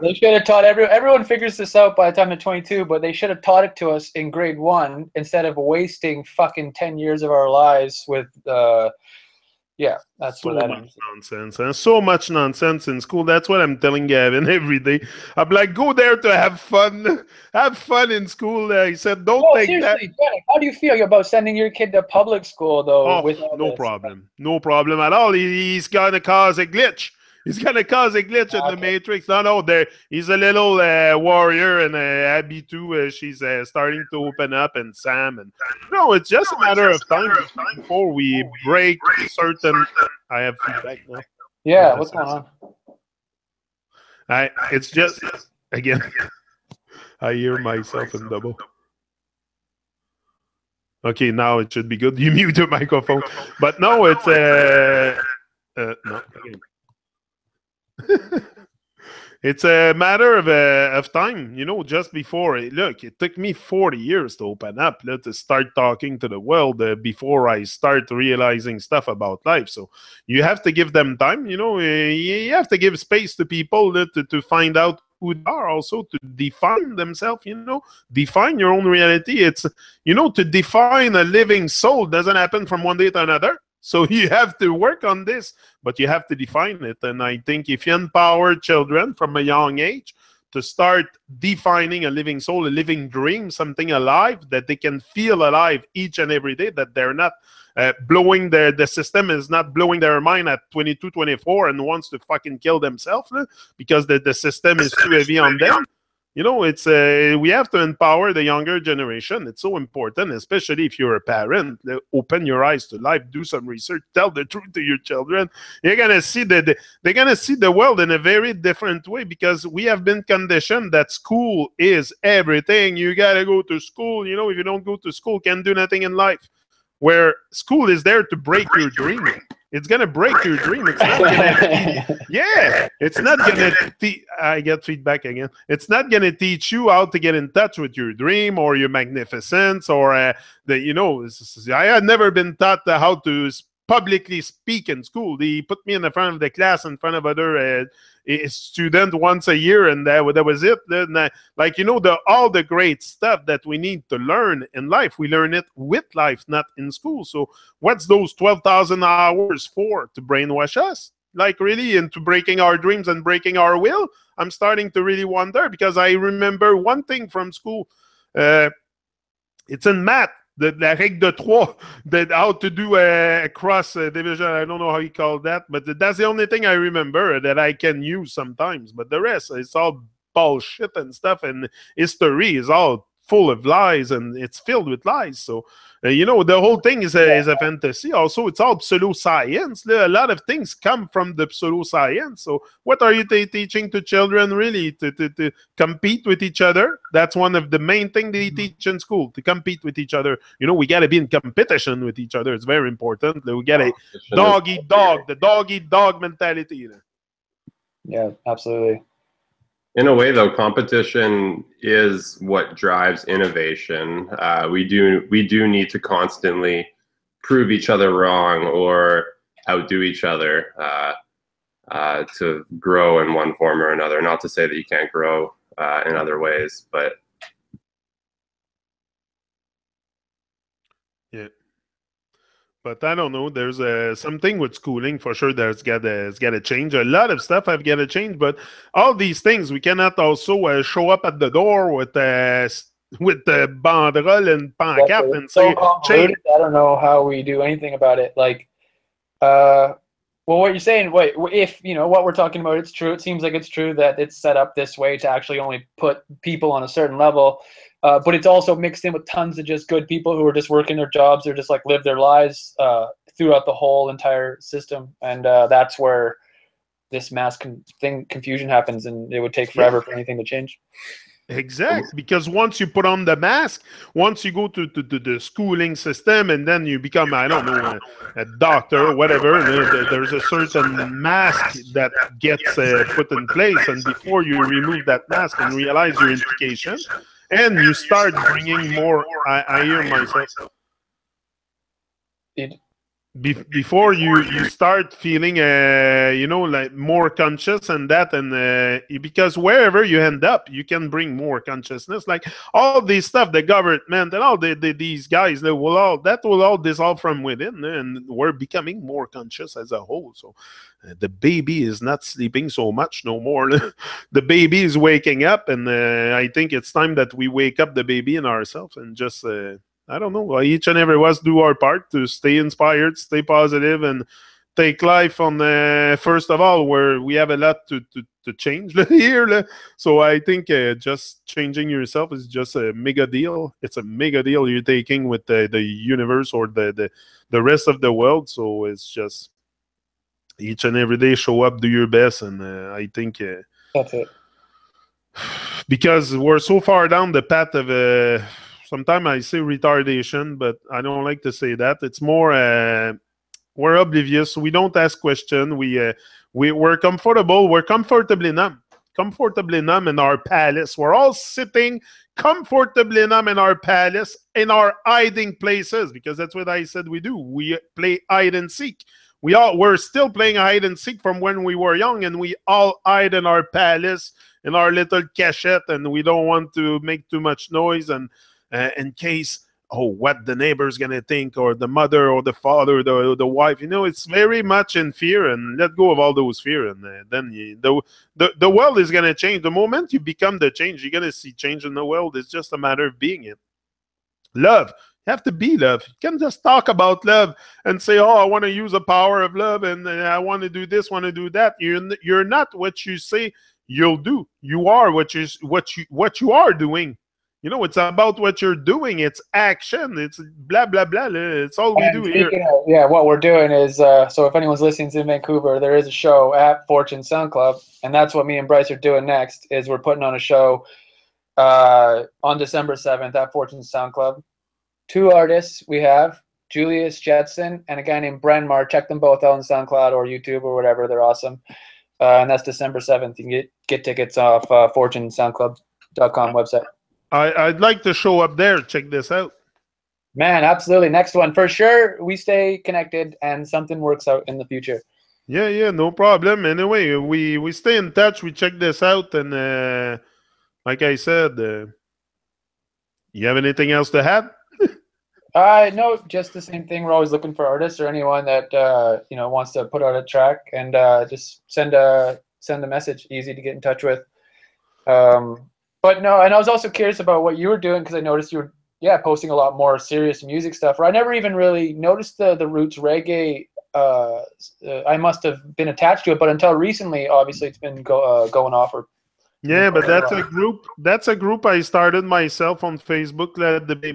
They should have taught everyone figures this out by the time they're 22, but they should have taught it to us in grade 1 instead of wasting fucking 10 years of our lives with that's so what that much is. nonsense, and so much nonsense in school. That's what I'm telling Gavin every day. I'm like, go there to have fun in school. He said, don't take seriously, that. Jack, how do you feel about sending your kid to public school though? No problem at all. He's gonna cause a glitch. He's gonna cause a glitch in the Matrix. No, there he's a little warrior, and Abby too. She's starting to open up, and Sam, and no, it's just a matter of time before we break certain. I have feedback now. Yeah, what's going on? It's just again. I hear myself in double. Okay, now it should be good. You mute your microphone, but no, it's no. It's a matter of time, just before. Look, it took me 40 years to open up, to start talking to the world before I start realizing stuff about life. So you have to give them time, you have to give space to people to find out who they are, also to define themselves, define your own reality. It's, to define a living soul doesn't happen from one day to another. So you have to work on this, but you have to define it. And I think if you empower children from a young age to start defining a living soul, a living dream, something alive, that they can feel alive each and every day, that they're not blowing the system is not blowing their mind at 22, 24 and wants to fucking kill themselves because the system is too heavy on them. It's we have to empower the younger generation. It's so important, especially if you're a parent. Open your eyes to life, do some research, tell the truth to your children. You're gonna see that they're gonna see the world in a very different way, because we have been conditioned that school is everything. You gotta go to school. If you don't go to school, can't do nothing in life. Where school is there to break your dream. It's gonna break your dream. It's not gonna. Yeah, it's not gonna. I get feedback again. It's not gonna teach you how to get in touch with your dream or your magnificence or I had never been taught how to publicly speak in school. They put me in the front of the class in front of other students once a year, and that was it. Then, all the great stuff that we need to learn in life, we learn it with life, not in school. So what's those 12,000 hours for? To brainwash us? Like, really, into breaking our dreams and breaking our will? I'm starting to really wonder, because I remember one thing from school. It's in math. La règle de trois, how to do a cross division. I don't know how you call that, but that's the only thing I remember that I can use sometimes. But the rest, it's all bullshit and stuff, and history is all full of lies, and it's filled with lies. So, the whole thing is a fantasy. Also, it's all pseudoscience. A lot of things come from the pseudoscience. So what are you teaching to children, really? To compete with each other? That's one of the main things they teach in school, to compete with each other. We got to be in competition with each other. It's very important. We got a dog-eat-dog, the dog-eat-dog mentality. Yeah, absolutely. In a way, though, competition is what drives innovation. We do need to constantly prove each other wrong or outdo each other to grow in one form or another. Not to say that you can't grow in other ways, but yeah. But I don't know. There's something with schooling for sure. It's got to change. A lot of stuff have got to change. But all these things, we cannot also show up at the door with the banderole and pancarte and say, change. I don't know how we do anything about it. Like, well, what you're saying, wait, if what we're talking about, it's true. It seems like it's true that it's set up this way to actually only put people on a certain level. But it's also mixed in with tons of just good people who are just working their jobs or just like live their lives throughout the whole entire system. And that's where this mass confusion happens, and it would take forever for anything to change. Exactly, because once you put on the mask, once you go to the schooling system, and then you become, I don't know, a doctor or whatever, there's a certain mask that gets put in place, and before you remove that mask and realize your implication, and you start bringing more, I hear myself. Before you start feeling like more conscious and that, and because wherever you end up, you can bring more consciousness. Like all these stuff, the government and all these guys, that will all dissolve from within, and we're becoming more conscious as a whole. So the baby is not sleeping so much no more. The baby is waking up, and I think it's time that we wake up the baby in ourselves and just I don't know, each and every of us do our part to stay inspired, stay positive, and take life on first of all, where we have a lot to change here. So I think just changing yourself is just a mega deal. It's a mega deal you're taking with the universe or the rest of the world. So it's just each and every day show up, do your best, and I think that's it. Because we're so far down the path of sometimes I say retardation, but I don't like to say that. It's more we're oblivious. We don't ask questions. We're comfortable. We're comfortably numb. Comfortably numb in our palace. We're all sitting comfortably numb in our palace, in our hiding places, because that's what I said we do. We play hide and seek. We're still playing hide and seek from when we were young, and we all hide in our palace, in our little cachette, and we don't want to make too much noise, and in case, what the neighbor's gonna think, or the mother, or the father, the wife. It's very much in fear, and let go of all those fear, and then the world is gonna change. The moment you become the change, you're gonna see change in the world. It's just a matter of being it. Love. You have to be love. You can't just talk about love and say, I want to use the power of love, and I want to do this, want to do that. You're not what you say you'll do. You are what you are doing. It's about what you're doing. It's action. It's blah, blah, blah. It's all we do here. What we're doing is, so if anyone's listening in Vancouver, there is a show at Fortune Sound Club, and that's what me and Bryce are doing next, is we're putting on a show on December 7th at Fortune Sound Club. 2 artists we have, Julius Jetson and a guy named Brenmar. Check them both out on SoundCloud or YouTube or whatever. They're awesome. And that's December 7th. You can get tickets off fortunesoundclub.com website. I'd like to show up there. Check this out. Man, absolutely. Next one. For sure, we stay connected and something works out in the future. Yeah, no problem. Anyway, we stay in touch. We check this out. And like I said, you have anything else to add? No, just the same thing. We're always looking for artists or anyone that wants to put out a track, and just send a message. Easy to get in touch with. But no, and I was also curious about what you were doing, because I noticed you were posting a lot more serious music stuff. Or I never even really noticed the roots reggae. I must have been attached to it, but until recently, obviously, it's been going off. Yeah, but that's a group. That's a group I started myself on Facebook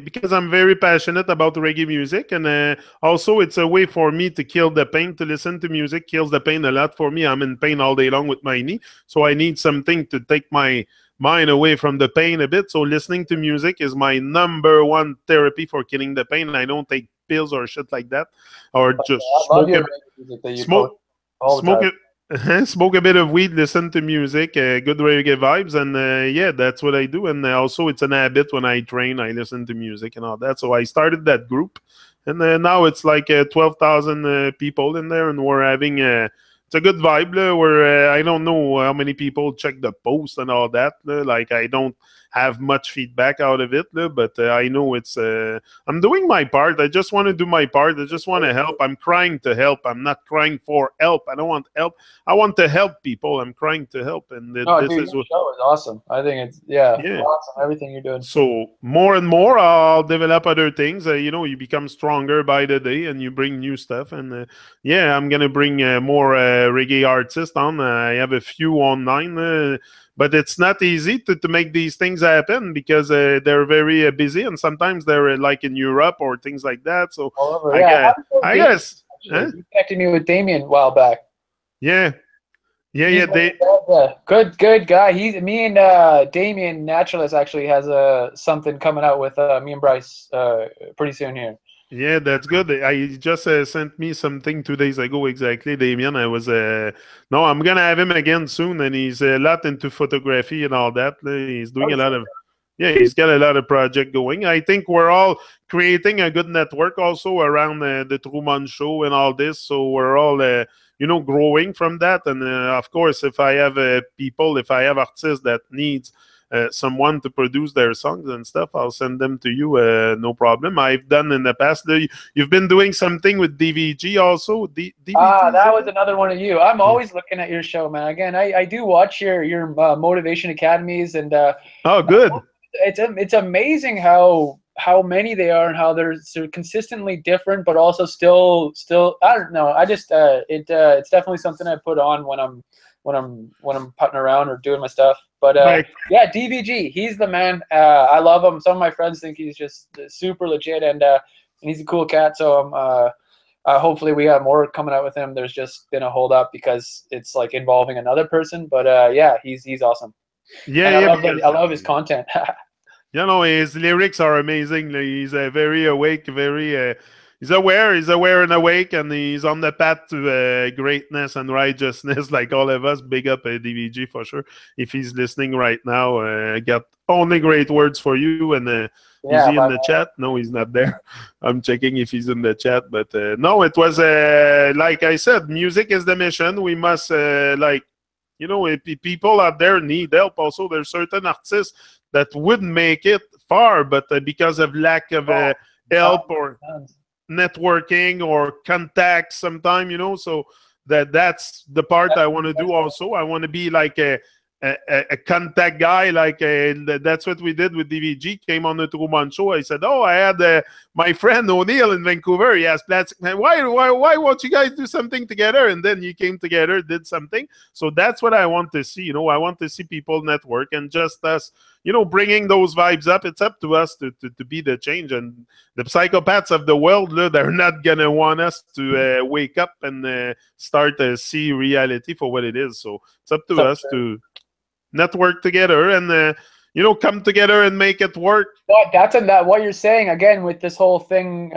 because I'm very passionate about reggae music, and also it's a way for me to kill the pain. To listen to music kills the pain a lot for me. I'm in pain all day long with my knee, so I need something to take my mind away from the pain a bit. So listening to music is my #1 therapy for killing the pain. I don't take pills or shit like that, or just smoke a bit of weed, listen to music, good reggae vibes, and that's what I do. And also, it's an habit. When I train, I listen to music and all that. So I started that group, and now it's like 12,000 people in there, and we're having it's a good vibe. Where I don't know how many people check the post and all that. Like, I don't have much feedback out of it, but I know it's I'm doing my part. I just want to do my part. I just want to help. I'm crying to help. I'm not crying for help. I don't want help. I want to help people. I'm crying to help, and this is what show is awesome. I think it's awesome, everything you're doing. So more and more I'll develop other things. You become stronger by the day, and you bring new stuff, and I'm gonna bring more reggae artists on. I have a few online, but it's not easy to make these things happen, because they're very busy, and sometimes they're like in Europe or things like that. So I guess you connected me with Damien a while back. Yeah. Good guy. Me and Damien Naturalist actually has something coming out with me and Bryce pretty soon here. Yeah, that's good. I just sent me something 2 days ago, exactly, Damien. I was no, I'm gonna have him again soon, and he's a lot into photography and all that. He's doing a lot of he's got a lot of project going. I think we're all creating a good network also around the Tru-Mon show and all this. So we're all growing from that. And of course, if I have if I have artists that needs someone to produce their songs and stuff, I'll send them to you, no problem. I've done in the past. You've been doing something with DVG also. DVG, that was another one of you. I'm always looking at your show, man. Again, I do watch your Motivation Academies, and oh, good. It's amazing how how many they are and how they're consistently different, but also still I don't know. I just it's definitely something I put on when I'm putting around or doing my stuff. But yeah, DVG, he's the man. I love him. Some of my friends think he's just super legit, and he's a cool cat. So hopefully we have more coming out with him. There's just been a hold up because it's like involving another person. But yeah, he's awesome. Yeah, and I love his content. His lyrics are amazing. He's very awake, very. He's aware and awake, and he's on the path to greatness and righteousness, like all of us. Big up DVG for sure. If he's listening right now, got only great words for you. And is he in the chat? No, he's not there. I'm checking if he's in the chat, but no, it was like I said, music is the mission. We must people out there need help. Also, there's certain artists that wouldn't make it far, but because of lack of help or networking or contacts sometimes, so that's the part I want to do also. I want to be like a contact guy, that's what we did with DVG. Came on the Tru-Mon show. I said, I had my friend O'Neill in Vancouver. He has plastic. Why won't you guys do something together? And then you came together, did something. So that's what I want to see. I want to see people network, and just us, bringing those vibes up. It's up to us to be the change. And the psychopaths of the world, they're not gonna want us to wake up and start to see reality for what it is. So it's up to us to network together and come together and make it work. But that's what you're saying again with this whole thing,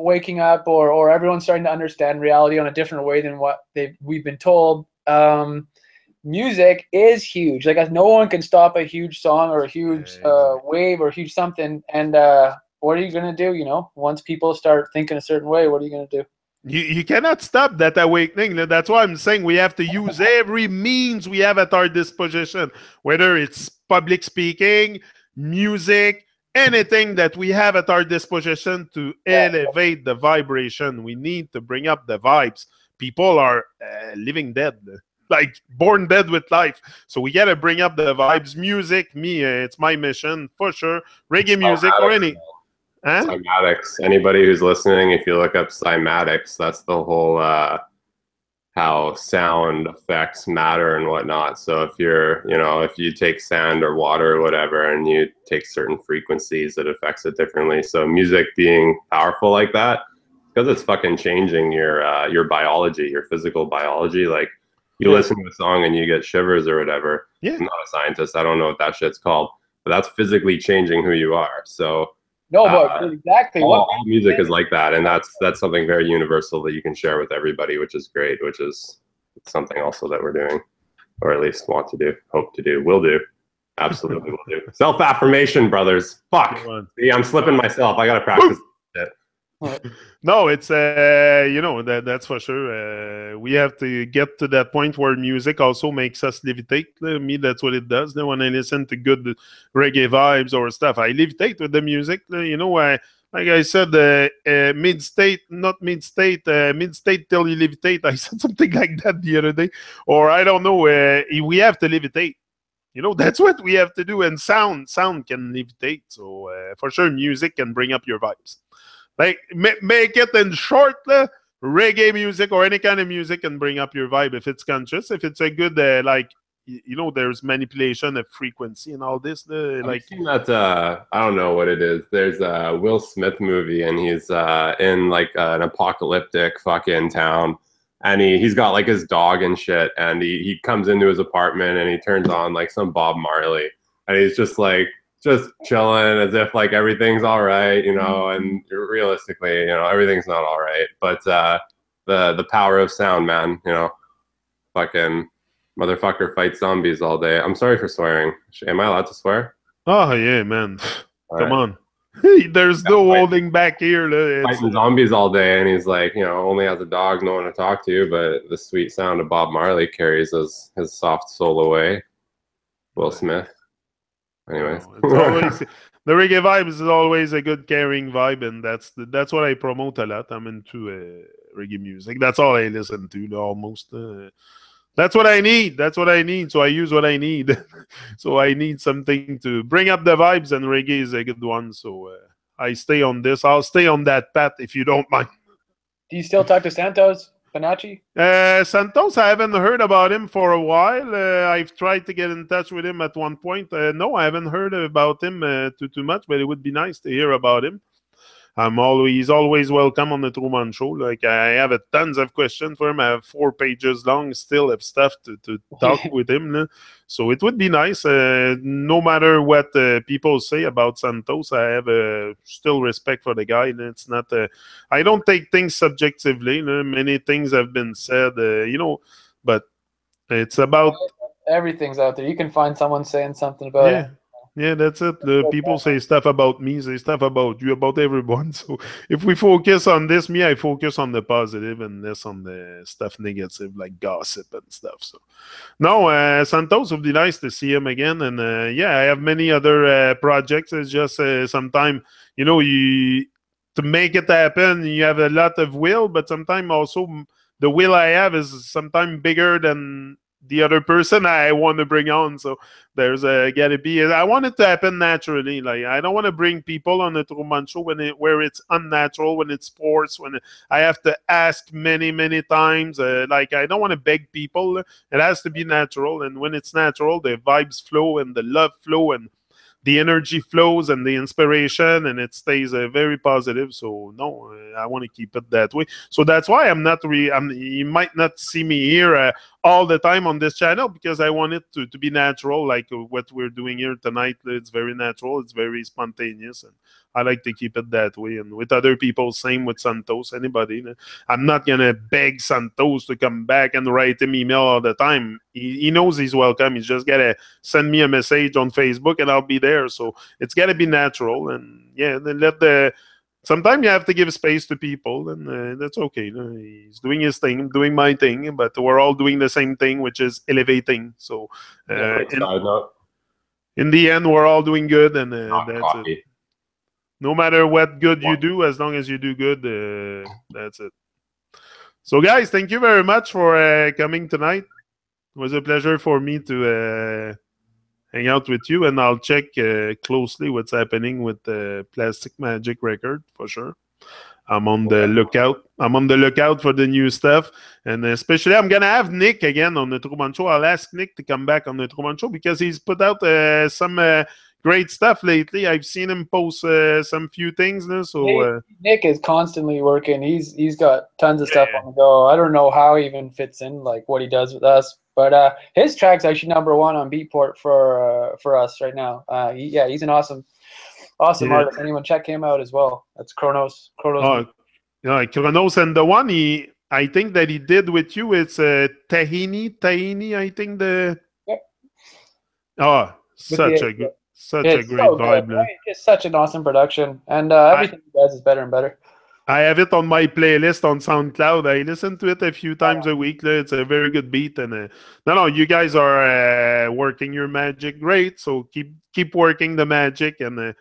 waking up or everyone starting to understand reality on a different way than what we've been told. Music is huge. Like, no one can stop a huge song or a huge wave or huge something. And what are you gonna do? Once people start thinking a certain way, what are you gonna do? You cannot stop that awakening. That's why I'm saying we have to use every means we have at our disposition, whether it's public speaking, music, anything that we have at our disposition to elevate the vibration. We need to bring up the vibes. People are living dead, like born dead with life. So we got to bring up the vibes. Music, it's my mission for sure. Reggae music or any. Huh? Cymatics. Anybody who's listening, if you look up cymatics, that's the whole how sound affects matter and whatnot. So if if you take sand or water or whatever, and you take certain frequencies, it affects it differently. So music being powerful like that, because it's fucking changing your biology, your physical biology. Like, you listen to a song and you get shivers or whatever. Yeah. I'm not a scientist. I don't know what that shit's called, but that's physically changing who you are. So. No, but exactly. All music is like that, and that's something very universal that you can share with everybody, which is great. Which is something also that we're doing, or at least want to do, hope to do, will do, absolutely will do. Self-affirmation, brothers. Fuck. See, I'm slipping myself. I gotta practice it. No, it's that's for sure. We have to get to that point where music also makes us levitate. Me, that's what it does. When I listen to good reggae vibes or stuff, I levitate with the music. Like I said, mid-state, not mid-state, mid-state till you levitate. I said something like that the other day. Or I don't know, we have to levitate. That's what we have to do. And sound can levitate. So for sure, music can bring up your vibes. Like, make it in short, reggae music or any kind of music can bring up your vibe if it's conscious. If it's a good, there's manipulation of frequency and all this. I've seen that, I don't know what it is. There's a Will Smith movie, and he's in like an apocalyptic fucking town. And he's got like his dog and shit. And he comes into his apartment and he turns on like some Bob Marley. And he's just chilling as if like everything's all right, and realistically, everything's not all right. But the power of sound, man, fucking motherfucker fights zombies all day. I'm sorry for swearing. Am I allowed to swear? Oh yeah, man. Come on. There's no holding back here. Fighting zombies all day, and he's like, only has a dog, no one to talk to, but the sweet sound of Bob Marley carries his soft soul away. Will Smith. Anyways, the reggae vibe is always a good caring vibe, and that's what I promote a lot. I'm into reggae music. That's all I listen to almost. That's what I need. So I use what I need. So I need something to bring up the vibes, and reggae is a good one. So I stay on this. I'll stay on that path if you don't mind. Do you still talk to Santos Bonacci? Santos, I haven't heard about him for a while. I've tried to get in touch with him at one point. No, I haven't heard about him too much, but it would be nice to hear about him. He's always welcome on the Tru-Mon show. Like, I have tons of questions for him. I have 4 pages long still of stuff to talk with him. So it would be nice. No matter what people say about Santos, I have still respect for the guy. It's not. I don't take things subjectively. Many things have been said, but it's about everything's out there. You can find someone saying something about it. Yeah, that's it. The people say stuff about me, say stuff about you, about everyone. So if we focus on this, I focus on the positive and less on the stuff negative, like gossip and stuff. So no, Santos would be nice to see him again. And I have many other projects. It's just sometimes, to make it happen, you have a lot of will, but sometimes also the will I have is sometimes bigger than the other person I want to bring on. So there's gotta be. I want it to happen naturally. Like, I don't want to bring people on the Tru-Mon show where it's unnatural, when it's forced, when I have to ask many times. Like, I don't want to beg people. It has to be natural, and when it's natural, the vibes flow and the love flow and the energy flows and the inspiration, and it stays very positive. So no, I want to keep it that way. So that's why I'm not you might not see me here all the time on this channel, because I want it to be natural, like what we're doing here tonight. It's very natural, it's very spontaneous, and I like to keep it that way. And with other people, same with Santos, anybody. I'm not gonna beg Santos to come back and write him email all the time. He knows he's welcome. He's just gotta send me a message on Facebook and I'll be there. So it's gotta be natural. And then sometimes you have to give space to people, and that's okay. He's doing his thing, I'm doing my thing, but we're all doing the same thing, which is elevating. So in the end, we're all doing good, and that's it. No matter what good you do, as long as you do good, that's it. So, guys, thank you very much for coming tonight. It was a pleasure for me to hang out with you, and I'll check closely what's happening with the Plastic Magic record for sure. I'm on the lookout. I'm on the lookout for the new stuff, and especially I'm gonna have Nick again on the Tru-Mon show. I'll ask Nick to come back on the Tru-Mon show because he's put out some great stuff lately. I've seen him post some few things. So Nick is constantly working. He's got tons of stuff on the go. I don't know how he even fits in, like what he does with us. But his track's actually #1 on Beatport for us right now. He's an awesome artist. Anyone check him out as well. That's Kronos. Kronos, and the one I think that he did with you, it's Tahini. I think such a great vibe. Right? It's such an awesome production, and everything he does is better and better. I have it on my playlist on SoundCloud. I listen to it a few times a week. It's a very good beat, and you guys are working your magic great. So keep working the magic and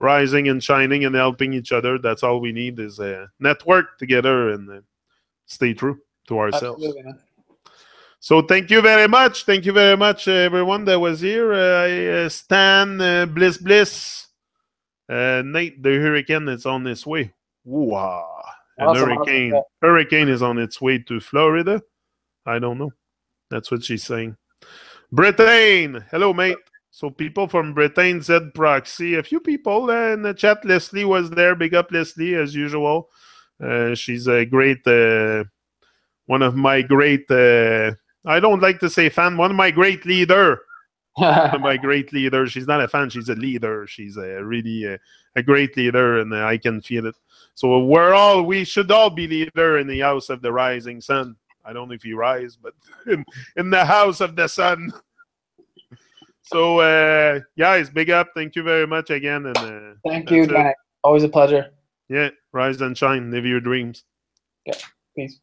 rising and shining and helping each other. That's all we need is network together and stay true to ourselves. Absolutely, man. So thank you very much. Thank you very much, everyone that was here. Stan, Bliss, Nate, the hurricane is on its way. Woo-ah. Awesome. Hurricane is on its way to Florida. I don't know. That's what she's saying. Britain, hello, mate. So people from Britain, Z Proxy, a few people in the chat. Leslie was there. Big up Leslie as usual. She's a great, one of my great. I don't like to say fan. One of my great leader. One of my great leaders. She's not a fan. She's a leader. She's really a great leader, and I can feel it. So we should all be leader in the house of the rising sun. I don't know if you rise, but in the house of the sun. So guys, big up. Thank you very much again, and thank you, Jack. Always a pleasure. Yeah, rise and shine. Live your dreams. Yeah, peace.